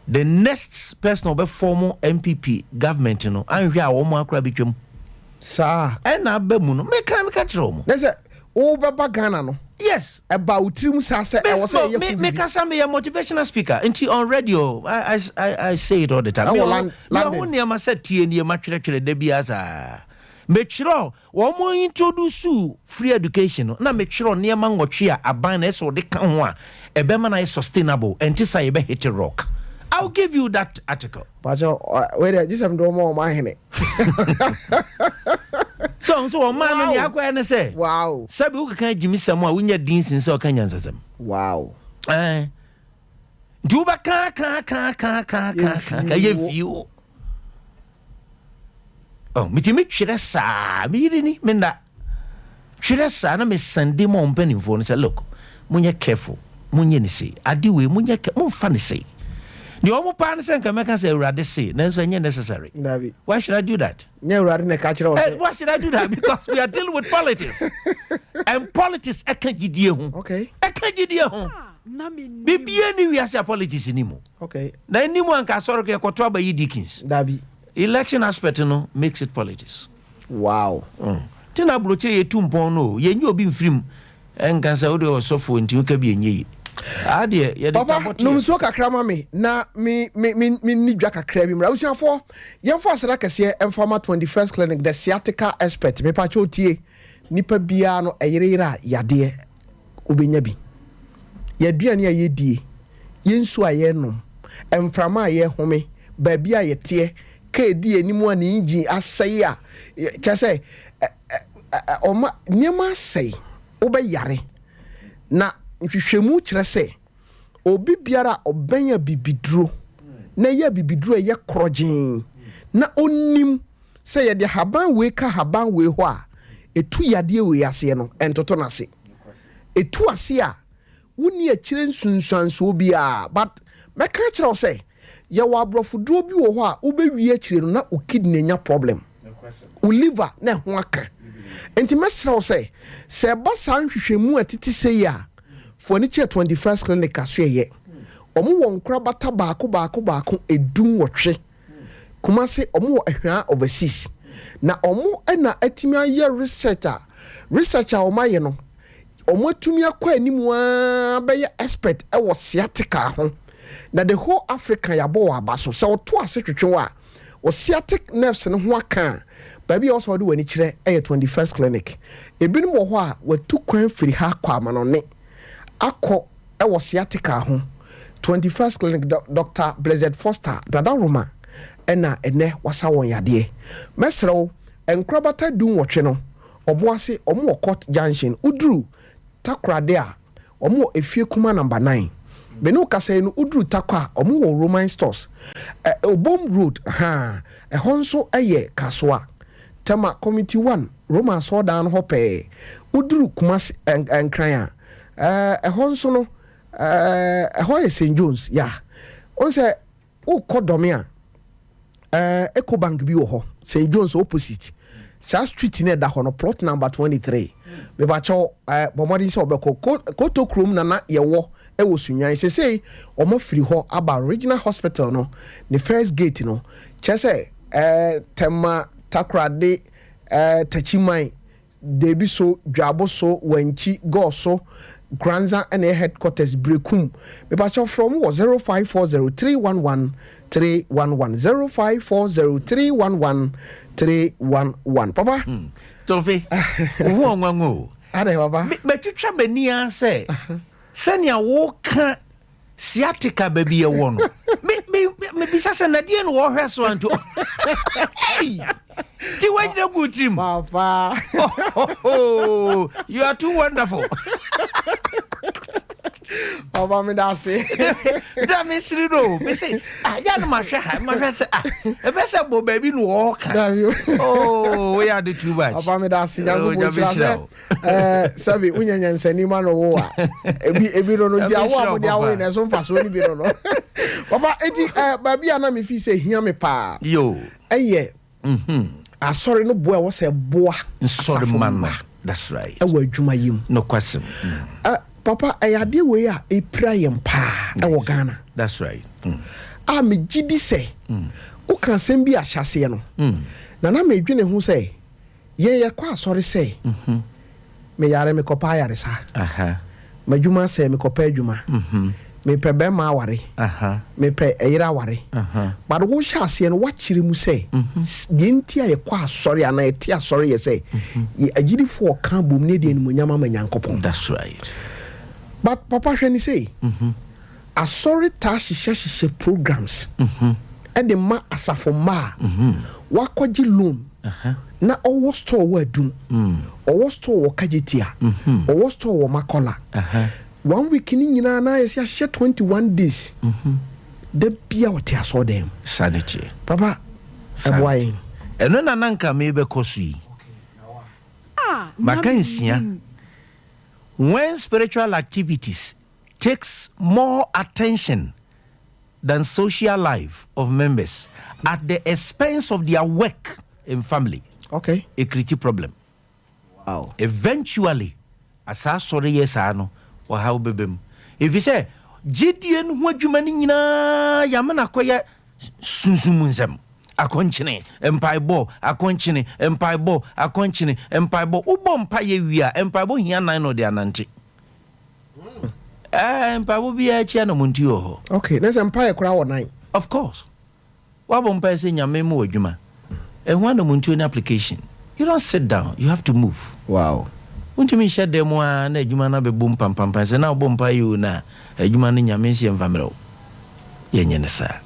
the next person obe form MPP government no anhwe a wo mo akra betwam sa na ba mu no me ka kire mo na se o beba Ghana no yes about utrim sa se e wo se ye me kasa me a motivational speaker until on radio I say it all the time me won ne ma say tie ne ma twere da bia za me twere wo mo introduce free education na me twere ne ma nwotwe a aban na eso de ka ho a e be ma na sustainable enti say be hit rock. I'll give you that article. But wait, just am do more my hene. So man ni akwa na say. Wow. Sabi u kan jimi samu a wunya din sin say o kan yansasam. Wow. Do ba ka ye view. Oh, mitimi twere sa, mi ni me nda. Twere sa na me sende mo mpanimfo no say look, munye careful. munye ni say ade we munye mumfa ni say the omo pan say nka meka say urade say nanso enye necessary. Why should I do that? Why should I do that? Because we are dealing with politics. And politics ekagidie ho. Okay. Ekagidie ho. Bibia ni we ase politics ni mo. Okay. Na ni mo anka soro ke kwoto abayi Dickens. Dabi. Election aspect no makes it politics. Wow. Tina broche ye tumpon no ye nyi obi mfrim enka say wo de osofo nti wo ka bi enye. Papa, no mso kakra ma me na me nidwa kakra bi mra usiafo yemfa asera kese Informa 21st clinic the sciatica expert me pa chotie nipa bia no eyirira yade obenya bi yaduane ayedie yensu ayenom emframa aye home ba bia yete ka edi enimu ani injin asai a kese oma niema asai obeyare na nhwehwemu kyerɛ sɛ obi biara ɔbɛnya bibiduro na yɛ bibiduro yɛ krɔgyen na onim sɛ yɛde haban we ka haban we hɔ a etu yadeɛ we ase no entoto nase etu ase a woni akyire nsunsuanso bi a but mɛka kyerɛw sɛ yɛwɔ abrɔfoduro bi wɔ hɔ a wobɛwie akyire no na o kidney nya problem o liver na ho aka enti mɛsrɛw sɛ ba saa nhwehwemu atiti sɛ ya for ni 21st clinic asuyeye omu won kra bata baako edun wotwe kuma se omu wo ehwa overseas na omu na atimi aye researcher o maye no omu atumi akwa animu a be expert e wo sciatica ho na the whole Africa yabo abaso se wo to ase twetwe wa o sciatic nerves no ho aka baby also do wani kire e 21st clinic ebinu wo ho a watu kwan firi ha kwa manone akọ ewo sciatica ho 21st clinic Dr. Blessed Foster Dada Roma ena ene wasa won yade mesrew enkrabata dun wotwe no oboase omo court junction udru takrade a omo efie kuma number 9 benu kase no udru takwa omo wo Roman stores obom road honso eye kasoa tema committee 1 Roma so down hope udru kuma enkran honso no hoye St. John's on say o kodome a Ecobank bi wo ho St. John's opposite sa street ne da ho no plot number 23 me ba cho bomodi se obeko koto krom na ye wo e wo sunyan sesei o ma firi ho aba regional hospital no the first gate no chese tema takrade tachimai debi so dwabo so wanchi go so Granza and headquarters Brekum. Mepacho from 0540311311 0540311311. Papa. Tofi. Wo nwango. Ade papa. Me twitwa mani an say. Senia wo ka sciatica baby e wo no. Me bisa se na die no wo hwe so anto. Ti wa jina good team. Papa. Oh, you are too wonderful. Papa me da say. Da me siri do. Me say, ya no ma hwe say e be say bo baby no wo ka. Oh, we are the too much. Papa me da say yango mo chira sabi unyanya nsani ma no wo a. Ebi no dia wo am dia wo na so mfa so ni bi no. Papa eti baby ana me fi say hia me pa. Yo. Eye. Asori no boy was a boa. Sorry mama. That's right. Ewa adwuma yim. No question. Papa ayade we a e prayer pa e Ghana. That's right. Me gidi say. O kan sem bi ahyase no. Na me dwene hu say ye kwa asori say. Me yare me kopa yare sa. Madwuma say me kopa adwuma. Me pe be ma aware. Me pe eyira aware. But wo hya ase no wakire mu say. De ntia ye kwa asori ana eti asori ye say. Ye agidi fo kan bom ne de enumunyama manyankopon. That's right. But Papa hwani say. Asori ta hye programs. E de ma asafo ma. Wakoji loan. Na owo store wa dum. Owo store wo kajetia. Owo store wo makola. 1 week ni nyina na yesi ahye 21 days. De bia wote aso dem. Sanity. Papa, eboy. Eno na nanka me be kosui. Makansia. When spiritual activities takes more attention than social life of members at the expense of their work in family. Okay. A creative problem. Wow. Eventually, as I sorry yes I know or how bebem. If you say Gideon what you mean yamana kwaya sunsumunzem akonchine empire bo akonchine empire bo akonchine empire bo ubo mpaye wia empire bo hia nan no de anante empire bo bia chia no munti ho. Okay, next empire kura wo nan. Of course. Wa bo mpaye se nyame mo adwuma ehwa no munti on application. You don't sit down, you have to move. Wow. Unti mi shade mo na adwuma na be bom pam pam pam se na bo mpaye o na adwuma no nyame se emfamero ye nyene sa.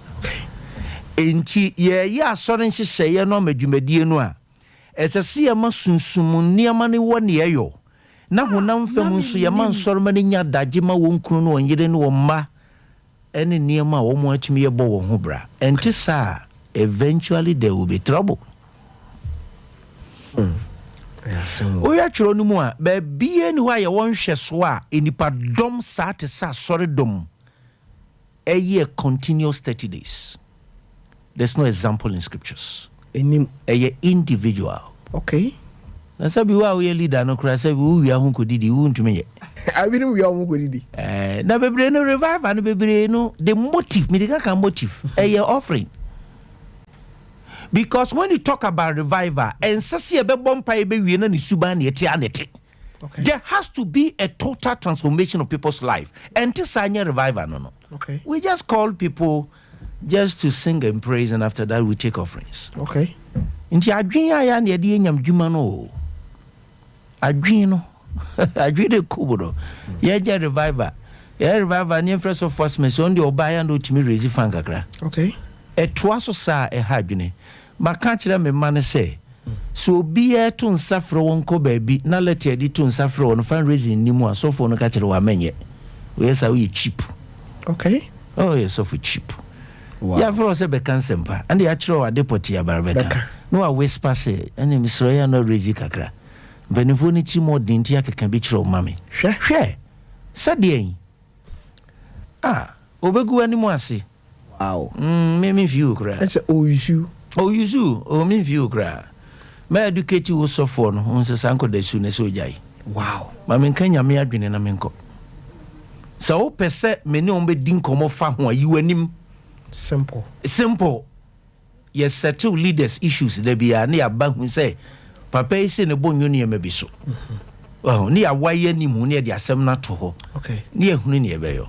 Enti ye asore nhyehyeye no madwumadie no a esese ye masunsum niama ne wone yeyo na honam fam nso ye mansore ma ne nya dage ma wonkunu no onyere ne womma ene niama a wo mo atimi ye bo wo ho bra enti sa eventually there will be trouble. O ya chiro no mu a ba bie ni ho aye won hwe so a enipa dom sa te sa sore dom a year continuous 30 days. There's no example in scriptures. A individual. Okay. Na sabi wa we leader no kura sabi wo wi ahun ko didi wo ntumi ye. Abi ni wi ahun ko didi. Na bebre no revive and bebre no the motive, medical can motive. A offering. Because when you talk about revival and sasi e be bompa e be wi na ni suba na eti anete. Okay. There has to be a total transformation of people's life. And this anya revival no. Okay. We just call people just to sing and praise, and after that we take offerings. Okay. Inti adwen aya na yede nyam dwuma no. Adwen no. Adwen de kubo. Ye je revival. Ye revival ni first of first me so on the obaya no timi raise fan kakra. Okay. Etwa so sa e ha adwene. Maka kire me ma ne say so obi e to nsafre won ko baabi na let ye di to nsafre won fundraising ni mu asofo no ka kire wa menye. We say we cheap. Okay. Oh yes, so for cheap. Wow. Yeah, for us be can sempa. And the actual wa depoti ya barbeka. No a whisper say, and Mr. Ya no rezi kakra. Benefo ni chi mo dinti ya kan bi chiro mami. Hwe. Sadie. Obegu ani mo ase. Wow. Me view kra. That's oyisu. Oyisu, o me view kra. Me educate wo so for no, on se sanko de su ne so jai. Wow. Mami kan nyame adwene na menko. So pese me ne on be din komo fa ho ayi wanim. Simple. Yes, settle leaders issues there be a near bank who say Papa is in a bon union maybe so. Oh, near why any moon near the assembly to ho. Okay. Near Hunia Bayo.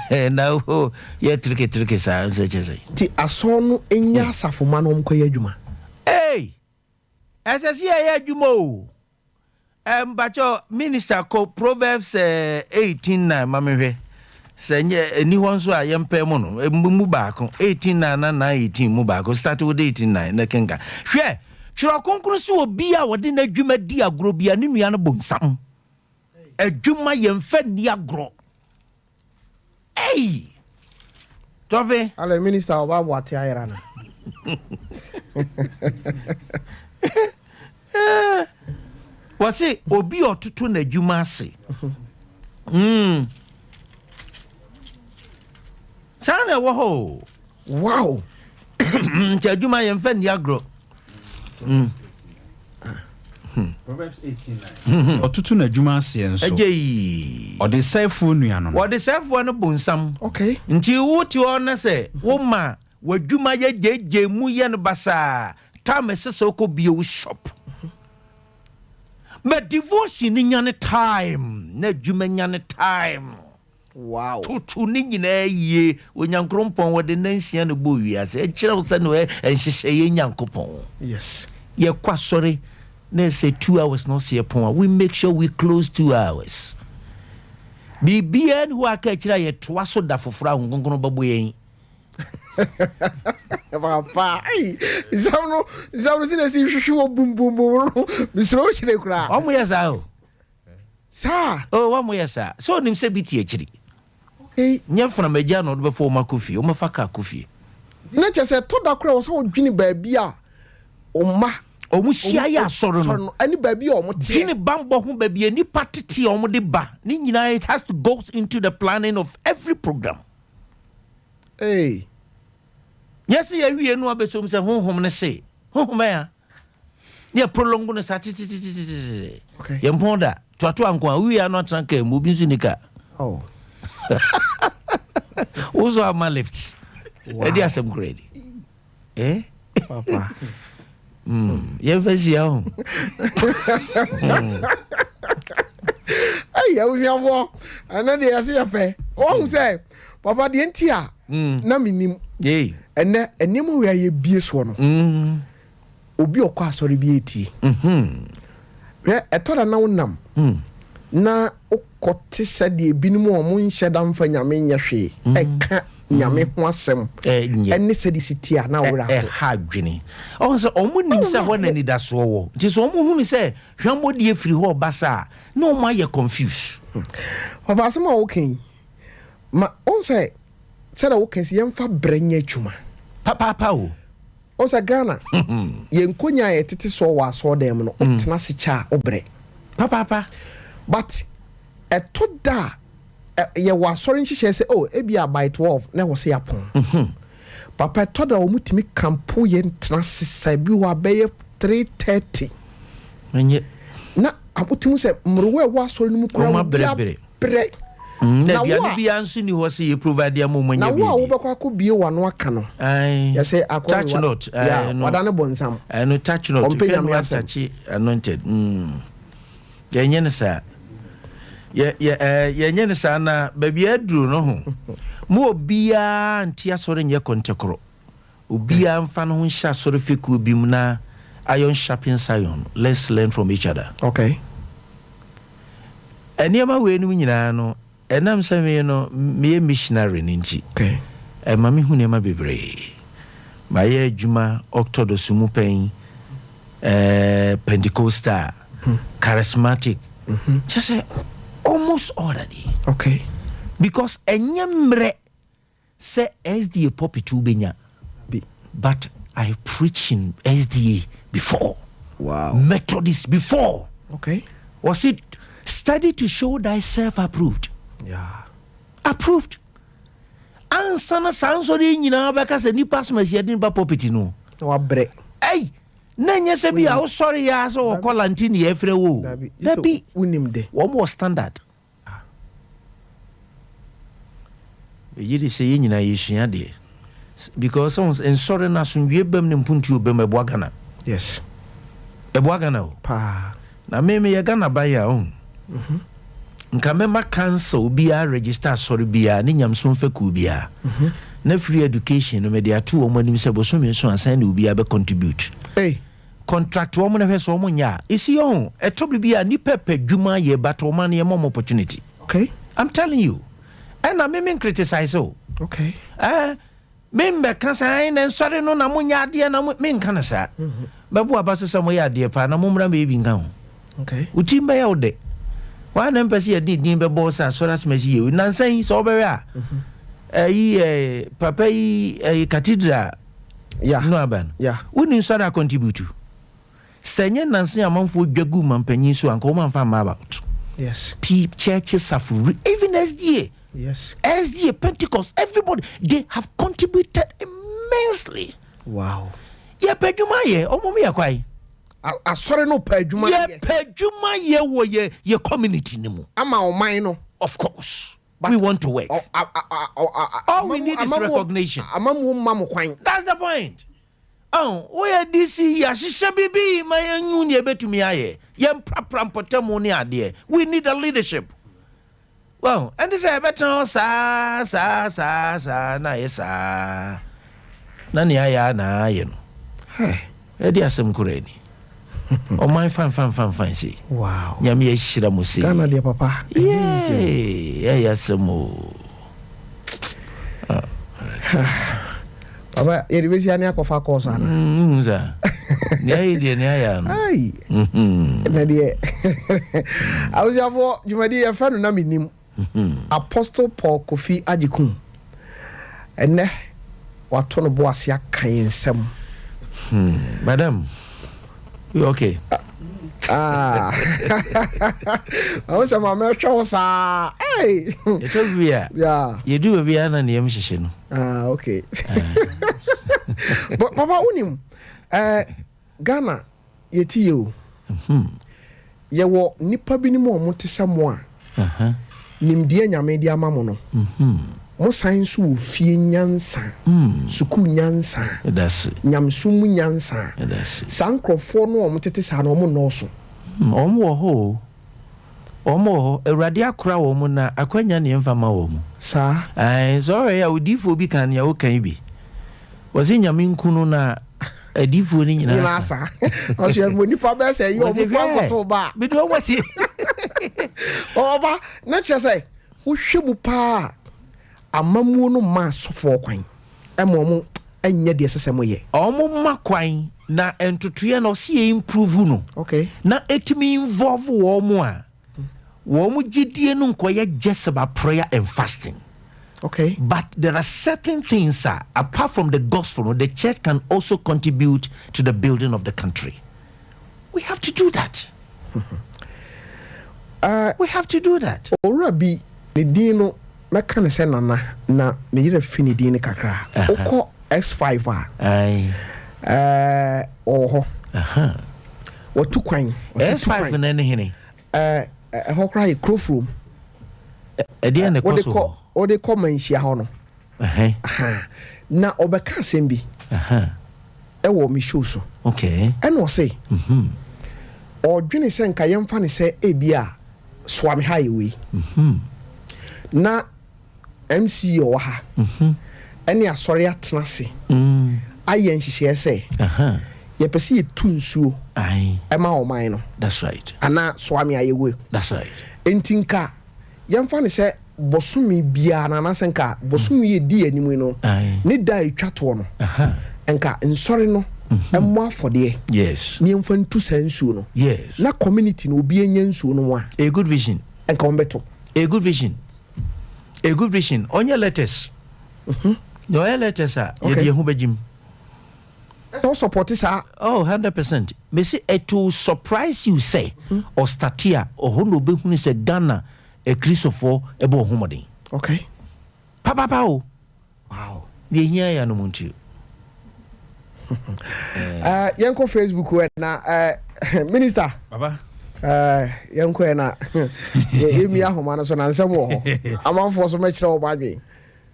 And now, yeah, tricky, sir. The ason in Yasa for Manom Koyajuma. Hey, as I see, I had you mo. But your minister called Proverbs 18 Mammy. Senye ni wanso a yempe mo no mu ba ko 18 mu ba ko start with 18 na kenga hwe twiro konkuru so obi a wode na adwuma di agro bia ne nua no bonsam adwuma yemfa ni agro ei Tofi ale minister oba wate ayera na wase obi otutu na adwuma ase Sana wo wow. Jajuma yemfa ni agro. Proverbs 18:9. Otutu na adwuma ase enso. Ejei. Ode sefo nua no. Ode sefo no bonsam. Okay. Nti wuti ona se wo ma wadwuma ye jeje mu ye no basa. Time sese okobie wo shop. But divorce ni nyane time. Na adwuma nyane time. Wow. Tutu ni nyina ye onyankrompon wode nansia no bo wiase e kire wo se no enhyehye ye nyankopon. Yes. Ye kwasori na say 2 hours no se pon we make sure we close 2 hours. Bibien who aka kire ye toa so da fofora ngongono babo yen. Papa, ai, zamno sine si hwehwe bum misro chire kura. Omo yesa o. Sa. Oh, omo yesa. So nim se biti akiri. Okay. Nyefuna meja no do before makofi, o mafaka kofi. Na chese to da kura wo so odwini ba bia omusia ya soro no ani baabi o mote gini bambo ho baabi ni patiti o mo de ba ni nyina it has to go into the planning of every program. Hey. Yes, ya wie no abesom se honhom ne se. Honhom ya. Ne prolong no sa titi. Okay. Yemponda, to anko wie ya no atranka mu bi nsu nika. Oh. Ozo ama left. Wow. Edi asem grade. Papa. Ye fasi ya ho. Ay, ya usi afo. Ana de yase ya pe. O say, papa de ntia. Na minim. Yey. Ene enimo we aye bie so no. Obi okọ asori bi eti. Eto da na wonam. Na okote sade ebinim o mo nhye da mfa nyame nya hwe. Eka nyame ho asem. Ene sade sitia na wora ho. Ha dwene. O so o mo nim se ho na ni da so wo. Nti so o mo hu mi se hwambo de afiri ho basa na o mo aye confused. Papa asem a woken. Ma on say da woken se yemfa branya adwuma. Papa o. On say Ghana. Yenkonya yetete so wa so dem no. Otena se cha obre. Papa. But eto da ye wa sorry nhihye say oh ebia by 12 na wo say yapon. Papa eto da omutimi campo ye ntena sesa bi wa be 3:30. Menye Na abutimu say mrowe wa sorry no mu kura wo bre. Na bia bia nso ni ho se ye provide am mo nya bi. Na wo bekwa ko bie wano aka no. Ai. Ye say akwa touch note. Yeah, wadane bonsam. No touch note. Ompenya me asem. Anointed. Ye nyene sa. Ye nyene sa na baby aduru no ho. Mo obia ntia sore nye kontekro. Obia mfa no ho hya sore fiku bi mu na iron sharpens iron. Let's learn from each other. Okay. Eniema we nu nyina no enam se me no me missionary ninti. Okay. Mami hu nema bebre. Ma ye adwuma Octodos mu pen Pentecostal, charismatic. Just say almost already. Okay. Because enyemre say SDA popitu benya. But I preached in SDA before. Wow. Methodist before. Okay. Was it study to show thyself approved? Yeah. Approved. Ansana sansori nyina beka se nipa smasi adin ba popiti no. Wa bre. Hey, nanya se bia o sorry ya so o quarantine ye frɛ wo. Dabi unim de. Wo mo standard. Yiri se nyina yesua de. Because on en sorry na sunwie bam ne mpuntu obam ebo Ghana. Yes. Ebo Ghana o. Pa. Na me ye Ghana ba ya o. Nka mema cancel bia register sorry bia ni nyamso mfa ku bia. Na free education no me dia to o manim se boso me so ansan na bia be contribute. Hey, contract wo mo na hweso mo nya. Isi on e trouble bia ni pepe dwuma ye bato man ye mom opportunity. Okay. I'm telling you. And I me criticize so. Okay. Me mbe kan say na sorry no na mo nya ade na me nka na sa. Bebo abaso sa mo ya ade pa na mo mra me bi nka ho. Okay. Utimba ya ode. Wa na mpesi ya din be boss a so that's mesi ye. Nansan so be a. Papa yi cathedral. Yeah. No aban. Yeah. Uni so da contribute. Senye nansan amanfo dwagu mampanyin so anko manfa ma about. Yes. Churches have even SDA. Yes. SDA, Pentecost, everybody, they have contributed immensely. Wow. Yeah, pejuma ye, omo ya kwai. A sorry no pejuma ye. Yeah, pejuma ye wo ye community nimu. Ama o mine no. Of course. But we want to work. All we need is recognition. That's the point. Oh, where this ya shisha bibi my nyuni ebetumi aye. Yem prapram potemo ni ade. We need a leadership. Well, and this is better sa na yesa. Nani aya na ye no. Hey. Edi asem kureni. O my fan see. Wow. Nyame yeshira musi. Ghana dia papa. Yeah, asemo. Baba, yeribesi ani akofa kosa na. Nza. Ni ayi ni aya no. Ai. Na die. Awuzafo jumadi ya fanu na Menim. Apostle Paul Kofi Ajikun. Ene wato no bo ase akan ensem. Madam. Okay. I was a mamma show, sir. Hey, yeah, you do a piano and the okay. But Papa Unim, Ghana, yet you. Ye wo nipa bi ni mo mote samoa. Nimdie nyame dia mamono. Mo science wo fie nyansa. Suku nyansa. That's Nyamsum nyansa. Sankrofo no omotete sa na omo no so. Omo ho. Awurade akora wo mu na akwanya ne mfama wo mu. Sa. Sorry ya udifo bi kan ya wo kan bi. Wosi nyame nkunu na adifo ni nyina. Nyina sa. Oso mo nipa be say yo mo kwagoto ba. Bi do wasi. Oba na chese wo hwemu pa amamuo no ma sofo kwan. Emomo anya de sese moye. Omo makwan na entotoye na osi improve no. Okay. Na etimi involve wo mo a. Wo mo gidie no nkoye just about prayer and fasting. Okay. But there are certain things, apart from the gospel, the church can also contribute to the building of the country. We have to do that. We have to do that. Orabi, the dino, mekane se na me yire fini dini kakra. Oko X5 oho. What two kwan? X5 na hene. Ho kra e crowfroom. What they call or they call menshia ho no. Na obeka asem bi. E wo mi show so. Okay. And wo say. Odwene se nka yemfa ne se ebia swami highway. Na MC o ha. Ene asori atena se. Ayen hihye se. Ye pese ye tunsuo. Ema o man no. That's right. Ana swami ayewe. That's right. Entinka yemfa ne se bosumi bia na nasenka bosumi ye di animu no. Ne da etwato no. Enka nsori no. Emmo afode. Yes. Ni emfa ntu sansuo no. Yes. Na community no obi enya nsuo no a. A good vision. Enka ombeto. A good vision. A good vision. On your letters. Your letters are ye hu bejim. So support is 100%. Me say it will surprise you say or start here or hono be hu say Ghana a Christopher ebo homodin. Okay. Papa wow. Ye here ya no muntu. Yanko Facebook we na minister. Baba. Yanko na emi ahoma no so na nsem wo ho. Amanfo so mekire wo badwe.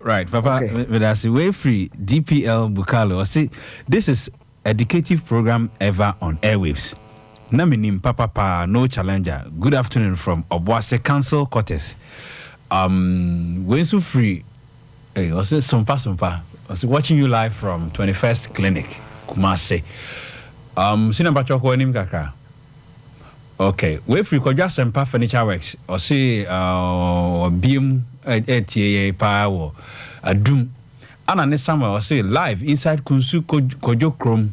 Right, Papa, but as a way free DPL Bukalo, see, this is educative program ever on airwaves. Menim Papa, no challenger. Good afternoon from Obuase Council Quarters. When so free, also Sompa. Also watching you live from 21st Clinic, Kumase. Sinamba Choko Nim Kaka. Okay, way free Koja Sempa Furniture Works. Or say, Beam. Power a doom and summer or say live inside Kunsu Kojo Chrome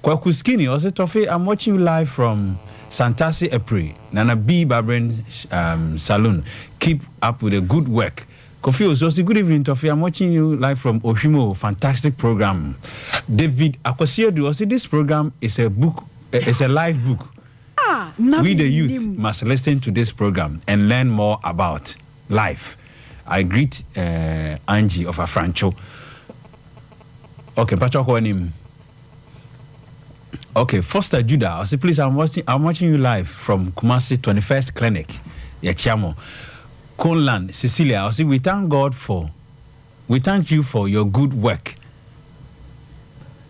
Kwakuskini or say Tofi. I'm watching you live from Santasi April Nana B Barbering Saloon. Keep up with the good work. Kofi also good evening Tofi. I'm watching you live from Oshimo. Fantastic program. David Akosio also this program is a book. It's a live book. We the youth must listen to this program and learn more about life. I greet Angie of Afrancho. Okay, Patrick Menim. Okay, Foster Judah. I say, please, I'm watching you live from Kumasi 21st Clinic. Yachamo. Conland, Cecilia. I say, we thank you for your good work.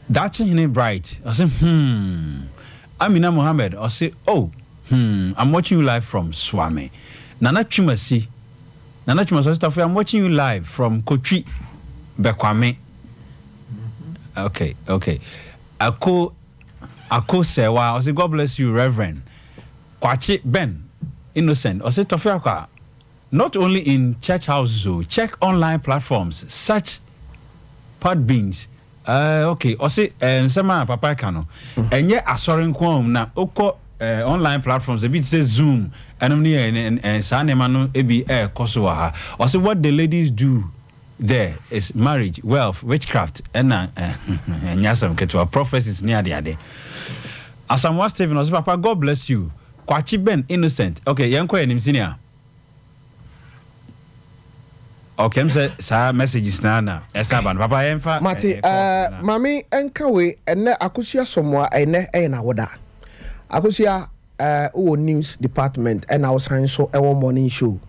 That's bright. I say, Amina Mohammed. I say, I'm watching you live from Swami. Nana Chumasi. I'm watching you live from Kochi, Bekwame. Okay. Ako Sewa. I say, God bless you, Reverend. Kwachi Ben, Innocent. I say, Tofiakwa. Not only in church houses, check online platforms such Podbeans. Okay. I say, Nsema Papa Kano. And yet, Asorin Kwom na Oko online platforms. A bit say Zoom. And Sanemano Ebi Air Kosoa. Also, what the ladies do there is marriage, wealth, witchcraft, and Yasam Ketua prophecies near the other. Asamoah Stephen also papa God bless you. Kwachi Ben innocent. Okay, yanko enim senior. Okay, I'm say messages na esaban papa yemfa. Mate mami enkawe ene akosia somoa ene na woda. Akosia news department and our science so our morning show.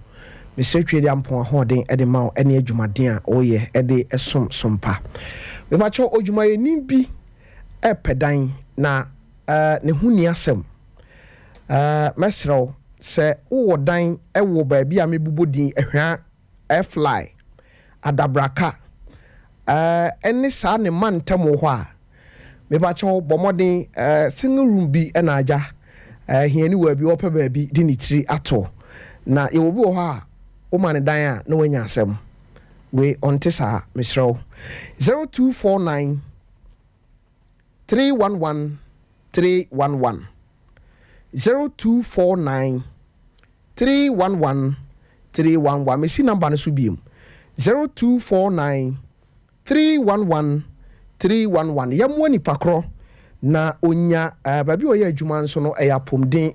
Mr. Twedi ampon holding ede ma ene adwumaden a oye ede sompa. Me fa cho odwumaye nimbi pedan na ne huni asem. Mesro se wo dan wo baabi a mebubodin ehwa fly adabraka ene sa ne mantam ho a me fa cho bomodin single room bi na aja hiani wa bi opa baabi di ni tiri ato na ye obi ho a o man dan a na wanya asem we onte sa misro 0249 311 311 0249 311 311 me si number no so biem 0249 311 311 yamwa ni pakro na onya babi oya adwuma nso no eya pomden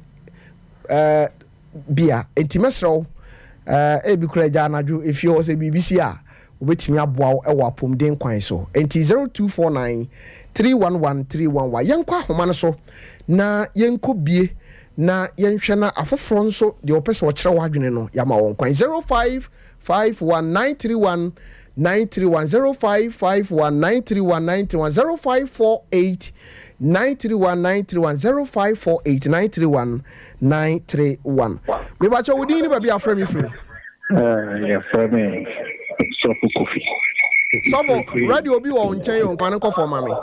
bia entimesrew ebi kuraja anadwo efio se BBC a obetimi aboa ewa apomden kwan so enti 0249 311 311 yankwa homa no so na yenko bie na yenhwe na afoforo nso de opese wo kire wadwene no yama won kwan 0551931931 0551931931 0548931931 me ba cho wodi ni ba bia afra mi free yeah for me so kofi so radio bi wo nchen yo kwan ko for mami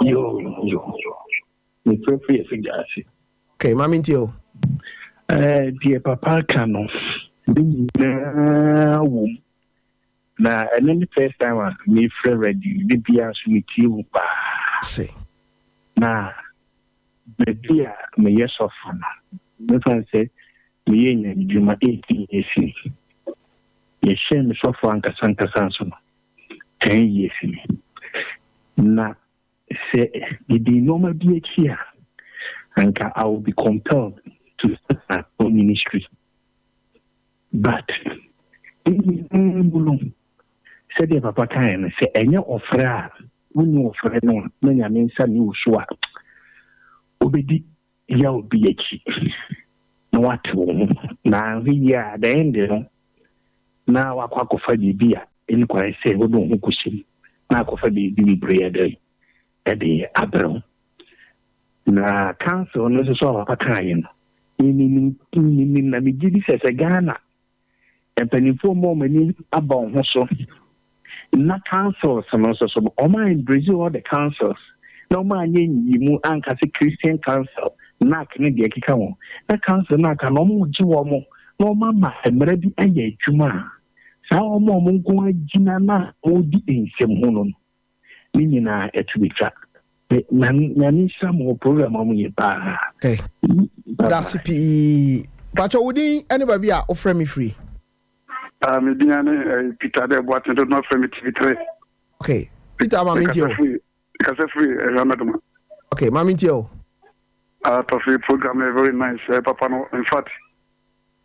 yo me free figure. Okay, mami ntio dear papa kano na and then the first time me free ready the bia so me tiu pa say na the bia me yes of me fan say me yen juma 18 years ye shem so for anka sanka sanso 10 years na say the normal be here and I will be compelled to start my own ministry. But said the papa can say any offer when you offer no many means a new show obedi ya be a cheap. No what now we are the end now I quack of a beer in quite say we don't cushion now of a baby bread at the abroad. Na council no so apakayen ni na mi gidi sese Ghana empanifo mo mani abon ho so na councils no so o man in Brazil all the councils no man yin mu anka se Christian council na kene de kika won na council na ka no mo ji wo mo no mama emre bi aye adwuma sa o mo nko agina na odi ensem ho no ni nyina etubitwa Nani some program okay. That's CPE. But you wouldn't anybody offer me free. Peter, they bought it not from it. Okay, Peter, Mamintio. Because free, okay, Mamintio. Tofi program very nice, Papa. In fact,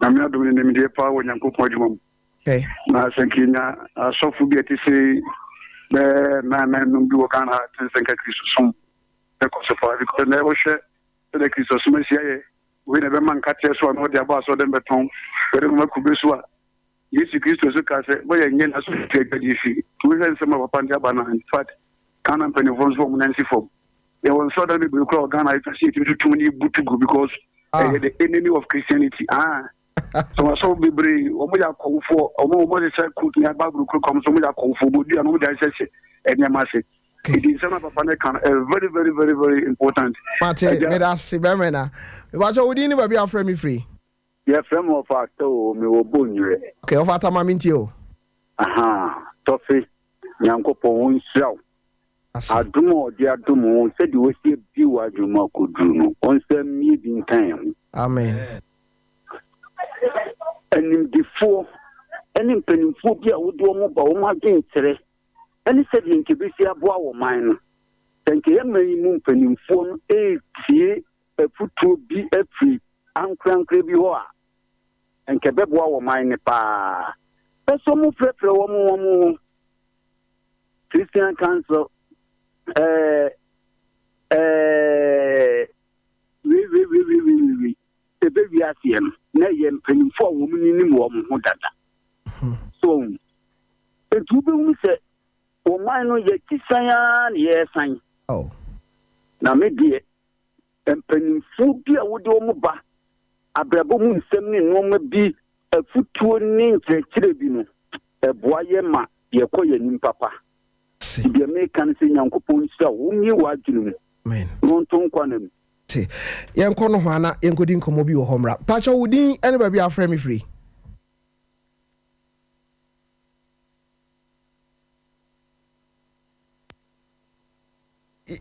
I'm not doing the media power when you cook my mom. Okay. Now, thank you. So, forget to say. Na numbi kana tsenka Kristo because never share the Kristo Messiah we never man katia so no dia ba so dem beton we dem ku beso Yesu Kristo so ka se boye nyen aso tega difi we say some papa ndia ba na in fact kana pen from nancy form they won so that we go Ghana I see it too many butugu because the enemy of Christianity so be brave omo ya konfo omo dey say could ya bible come so omo ya konfo bodi and omo dey say enyamase it is some papa can very very very very important Mate me da se be me na me ba cho wodi ni ba bia free me free yeah frame of acto me wo bonure okay of ata maminti o Tofi nyankopon nsiaw adumo di adumo se di wosie bi wa adwuma koduru no onsem mi bi nkan amen and before any penifo bi a wodo mo ba wo ma gen tere any said in kibisi aboa wo man no thank you my mu penifo no tie krankra bi ho a enke beboa wo man ne pa so mu frefre wo mu Christian Council we baby asiem na ye mpanimfo wo mu ni wo mu ho dada so etu be mu se wo man no ye kisan ya na ye san na me die mpanimfo bi a wo de wo mu ba abrabo mu nsem ni no ma bi afutuo ni nkyekire bi no eboa ye ma ye koye nim papa bi me kan se nyankopon sha wo mi wa dwunu amen ronton kwanam yenko no hwana yenkodi nkomo bi wo homra pacha wudin ene ba bi afre me free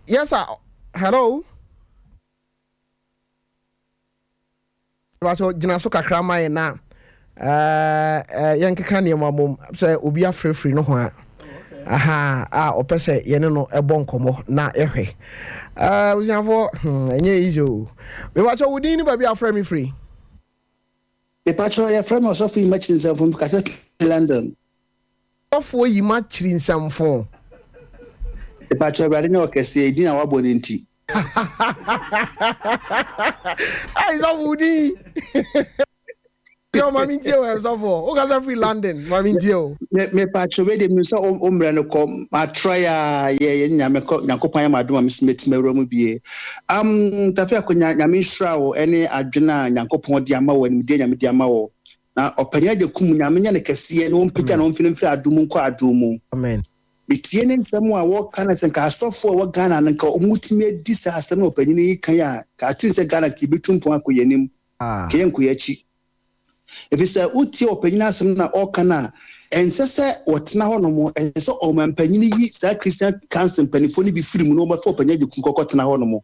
yes sir hello pacha jina so kakra mai na yenkeka ne mamom se obi afre free no ho aha opese yene no ebo nkomo na ehwe usiafo enye easy o me wacho wudin ni ba bi afre me free me pacho ya frame so fi match nsam because London ofo yi match nsam fo me pacho brade no kese edin na wabo ne nti ai so wudi yo mami ntio e so fo o ka free London mami ntio me pacho we de mi so omre no ko ma try ye nyame ko nyankopan ya madoma mi smeti mawro mu bie Tofiakwa nyame hira wo ene adwena nyankopon de ama wo ni de nyame de ama wo na opanya de kum nyame nya ne kese ne ompagya na omfini adum nko adum amen bitie ne nsɛm a wɔka na sɛ nka asɔfo a wɔgana no nka ɔmutumi adi saa asɛm na ɔpanyini yi kan a ka atu sɛ Ghana ka ebitu mpɔn akɔ yɛnim ka yɛnkɔ yɛakyi ɛfiri sɛ wotie ɔpanyini asɛm na ɔka no a ɛnsɛ sɛ wɔtena hɔ nom ɛnsɛ sɛ ɔmampanyini yi saa Christian Council mpanimfoɔ no bi firi mu na ɔmɛfa ɔpanyini de kum kɔkɔtena hɔ nom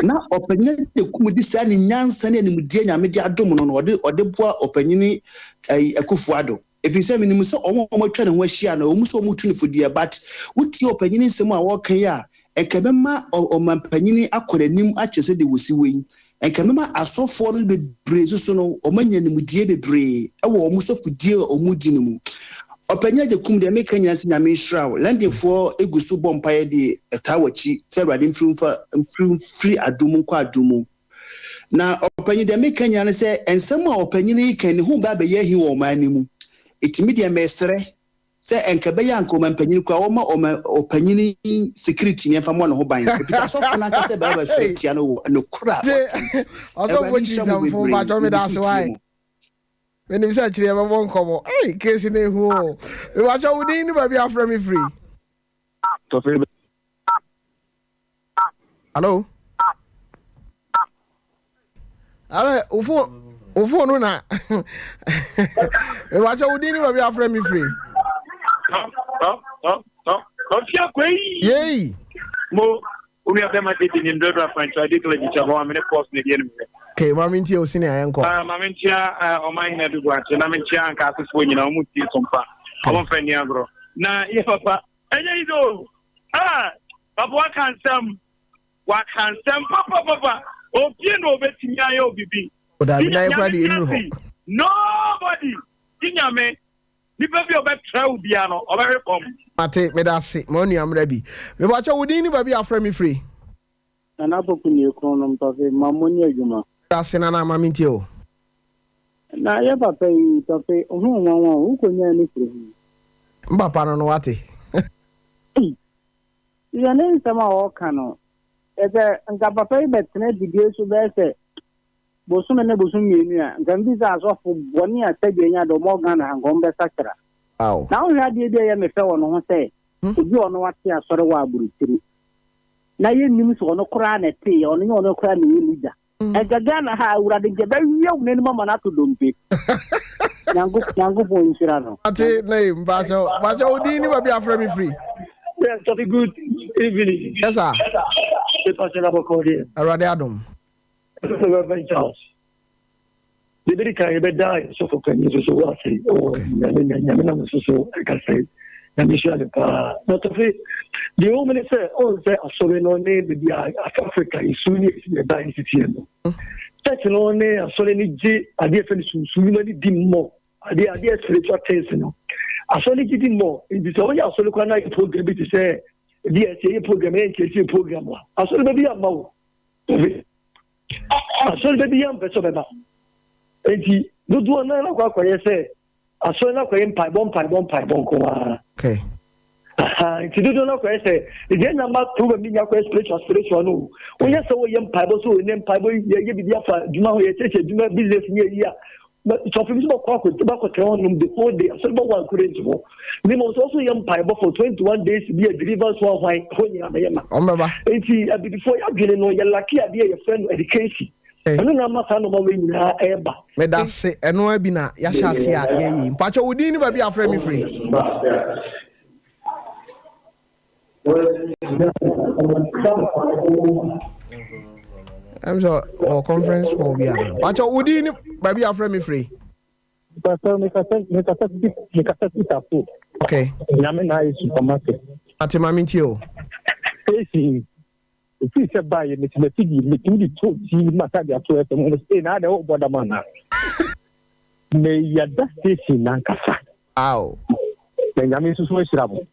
na ɔpanyini de kum di saa ne nyansa ne animdie nyame de adom no ɔde boa ɔpanyini Akufo-Addo efisɛ Menim sɛ ɔmo twa ne ho ahyia na ɔmo sɛ ɔmo tu ne fodie but wotie ɔpanyini nsɛm a wɔka yi a ɛkɛbɛma ɔmampanyini akɔ n'anim akyɛ sɛ de wɔsi wei ɛkɛbɛma asɔfoɔ no bebree soso no ɔmo anya nimdie bebree ɛwɔ ɔmo sɛ fodie a ɔmo di no mu ɔpanyini de kum deɛ meka nyina sɛ nyame nhyira wo landefoɔ egu so bɔ mpaeɛ de ɛtaa wɔkyi sɛ Awurade mfiri adom nkɔ adom na ɔpanyini deɛ meka nyina ne sɛ nsɛm a ɔpanyini yi ka ne ho ba bɛyɛ ahi wɔ ɔman no mu etimi de mesere se enkabe ya nko mampanyini kwa woma opanyini security ne fa mo no ho ban pita so fana ka se ba so tia no kura oso wo chi sam fo ba jo me da se wai Menim se chire ba bon komo case ne hu we wa cho wudi ni ba bi afra me free hello ale ufo no na e wa cha wudi ni ba bi afra me free Tofiakwa yey mo umi abema de ni ndo French I declare you chabo amene post ne die no okay mama ntia o sini ayenko mama ntia o man na dugu ate na mentia anka asefo nyina o muti Sompa o mfani agro na ye papa enye ido papa wa kansam papa o pie no obetimi aye obibi oda bi na ekwa de enu ho nobody tinyame ni baby obetra ubia no oberekom ate me da se mo nu amra bi me ba cha wudi ni ba bi afra me free na boku ni ekonom Tofi mamoni adwuma da se na na mama ntie o na ye papa yi Tofi ohun nwanwa wo konya ni free papa no wate ya ne nsama o kano ebe nka papa yi betene bidie so be se bosume ne bosume mienu a nka mbi za asofo boni atagye nya do mo Ghana hango mbe sakra aw na o hwa de ye me fe wono ho se obi ono wate asore wa aburutiri na ye nim so ono kura na te ono nye ono kura na ye leader e Ghana ha awurade je ba wiye wo ne mama na to dompe nyango bo insira no ate na mba cho odi ni ba bi afra me free yes Tofi good evening yes sir e pa se la bokodi Awurade adom the very kind of die so for can you so what say oh nyame so I can say nyame sha not Tofi the woman say oh say asore no ne be Africa is soon the die city no church no ne asole ni je ade fe ni sunsun ma di mo ade spiritual things no asole di mo it so ya asole kwa na program bi to say dia say program e che program wa asole be bi am wo asole be bi am be so be ba enti do na kwa ye say asole na kwa ye mpai bon ko wa okay enti do na kwa ye say the number 2 be mi nya kwa spiritual no o ye say wo ye mpai bo so ne mpai bo ye bi dia fa djuma ho ye che djuma business ni ye ya so for me so kwa ko tell on the whole day so bo one courage mo ni mo so ye mpai bo for 21 days be a deliverance one why ho ni na ye ma on baba enti before ya dwele no ye lucky ade ye friend education enu na masa no ma we nyina eba me da se enu abi na ya sha se a ye mpacho wudi ni ba bi afre me free I'm so or conference for be ana mpacho wudi ni ba bi afre me free pastor me kasa tapo okay nyame na yi supermarket atima mintio esi if you buy it, it's the two mata dia to it mo say na de o boda mana me ya da station na kasa aw me nyame susu ashirabo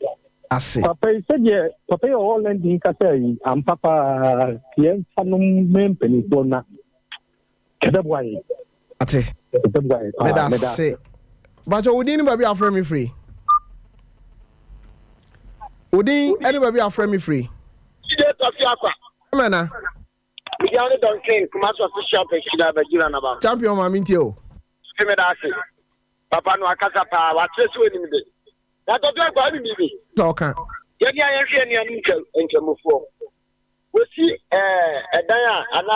ase papa said ye papa yo all landing kasa yi am papa kien fanum mempeni ko na keda boy ate me da se bajo udin ba bi afre me free udin any ba bi afre me free Tofiakwa. Mana? Yoni don king kuma so official page da ba jira na ba. Champion ma minti o. Skime da ase. Papa no akasa pa wa tresu eni mi de. Na Tofiakwa ni mi bi. Talk. Ye ni ayen hwe ni anu nkemufo. We si edan a ana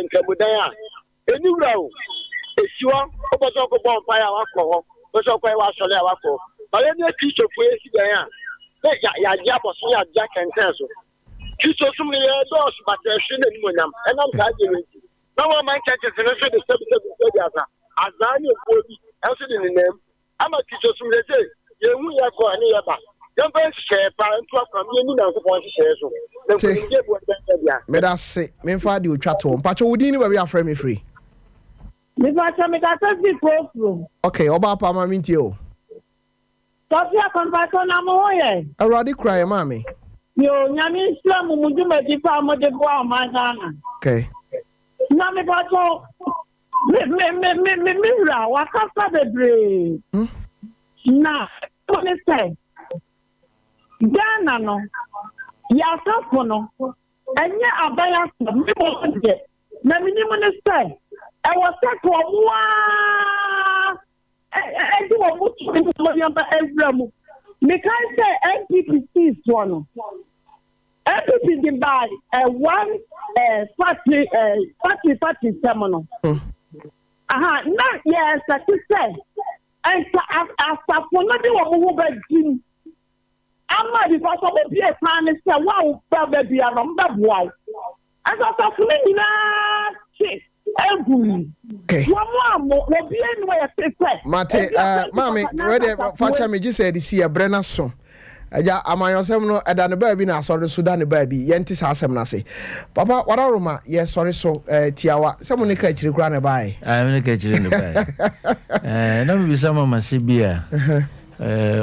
nkemudan a eni wura o. Esiwo oboso ko bon fire wa ko ho. Oboso ko wa sole wa ko. Ba ye ni teacher fu esi dan a. Ya boso ya kenten so. Kristo sum ne dos but ehwe ni monyam. Enam ka je nti. Na wa man churches ne so de sebi asa. Azani ko bi. Enso de ne nem. Ama Kristo sum le say ye hu ya ko ani ya ba. Dem ba share pa ntu akwa me ni na ko pon share so. Dem ko nje bo den bia. Me da se me fa de otwa to. Mpacho wudi ni ba bi afre me free. Me fa cha me ka taxi program. Okay, oba pa ma minti o. Sofia konfaso na mo ye. Awradi cry mami. Yo nyami Islam mujuma di pa mo de bo amana. Okay. Na me ba to me ra wa kasa bebre. Na ko ne say. Gana no. Ya safo no. Enye abaya so me mo de. Na me ni mo ne say. E wo se ko wa I do want to money on the because NPP is one. NPP can buy one party terminal. Not yes, that is said. And after for nothing what we begin. I'm not because of the beer plan is a wow, baby, I'm not why. As I for me, okay. Mate, mami, where facha me just said this year, Brenna son. Aja amayosem no eda ne baby na sorry Sudan baby yenti sa asem na se. Papa, wara roma, yes sorry so tiawa. Semo ne ka chiri kura ne bai. Me ne ka chiri ne bai. Na bi sama masibia.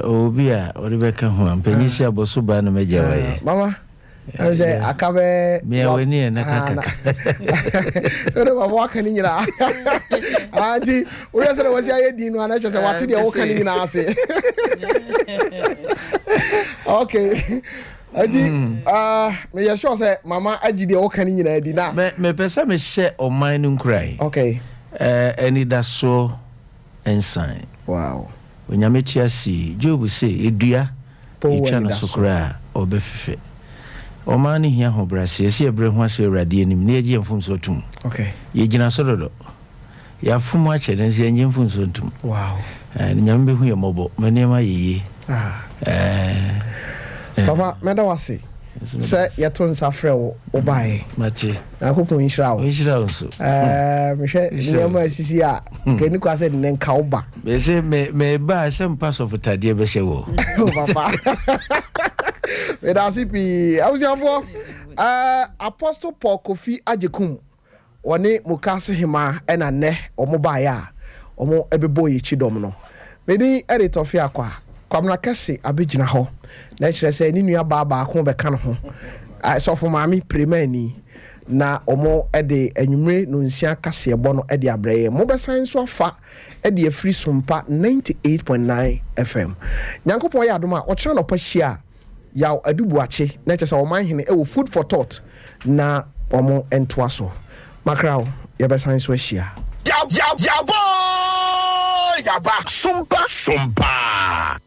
Obi a oribeka ho ampanyisi aboso ba no meja waye. Mama I say akabe me weni na kaka. So the baba kan nyina. Auntie, we say was ya di no na say what dey wo kan nyina ase. Okay. Auntie, me ya sure say mama agi dey wo kan nyina di na. Me pesa me share o man nkrai. Okay. Any that so ensign. Wow. Onyame chiasi, Job say edua echa no sokra obefefe. Omani hia ho brase esi ebre ho ase awrade anim na eje mfum so tum. Okay. Ye gina so dodo. Ya fum a chere nse enje mfum so tum. Wow. Nyame be hu ye mobo manema yeye. Papa meda wase. Se yeto nsa frɛ wo obae. Machi. Akopon nhira wo. Nhira wo so. Me hwɛ nyama asisi a kani kwa se ne nka oba. Be se me ba sem pass of tade be hye wo. Papa. Meda sipi. Awusiafo Apostle Paul Kofi Ajekum one mukase hima ena ne omo baaya omo ebebo ye chidom no medi ere Tofiakwa kwamna kese abegyina ho na kire se ni nua baba ko be kan ho so for mami premani na omo ede anwumre no nsia kase ebo no ede abreye mo be san so afa ede afri Sompa 98.9 FM nyankopon ya adoma o kire no pa hia yaw adubuache na kire se o man hene e wo food for thought na omo entoaso makrao ya be san so hia ya boy ya ba Sompa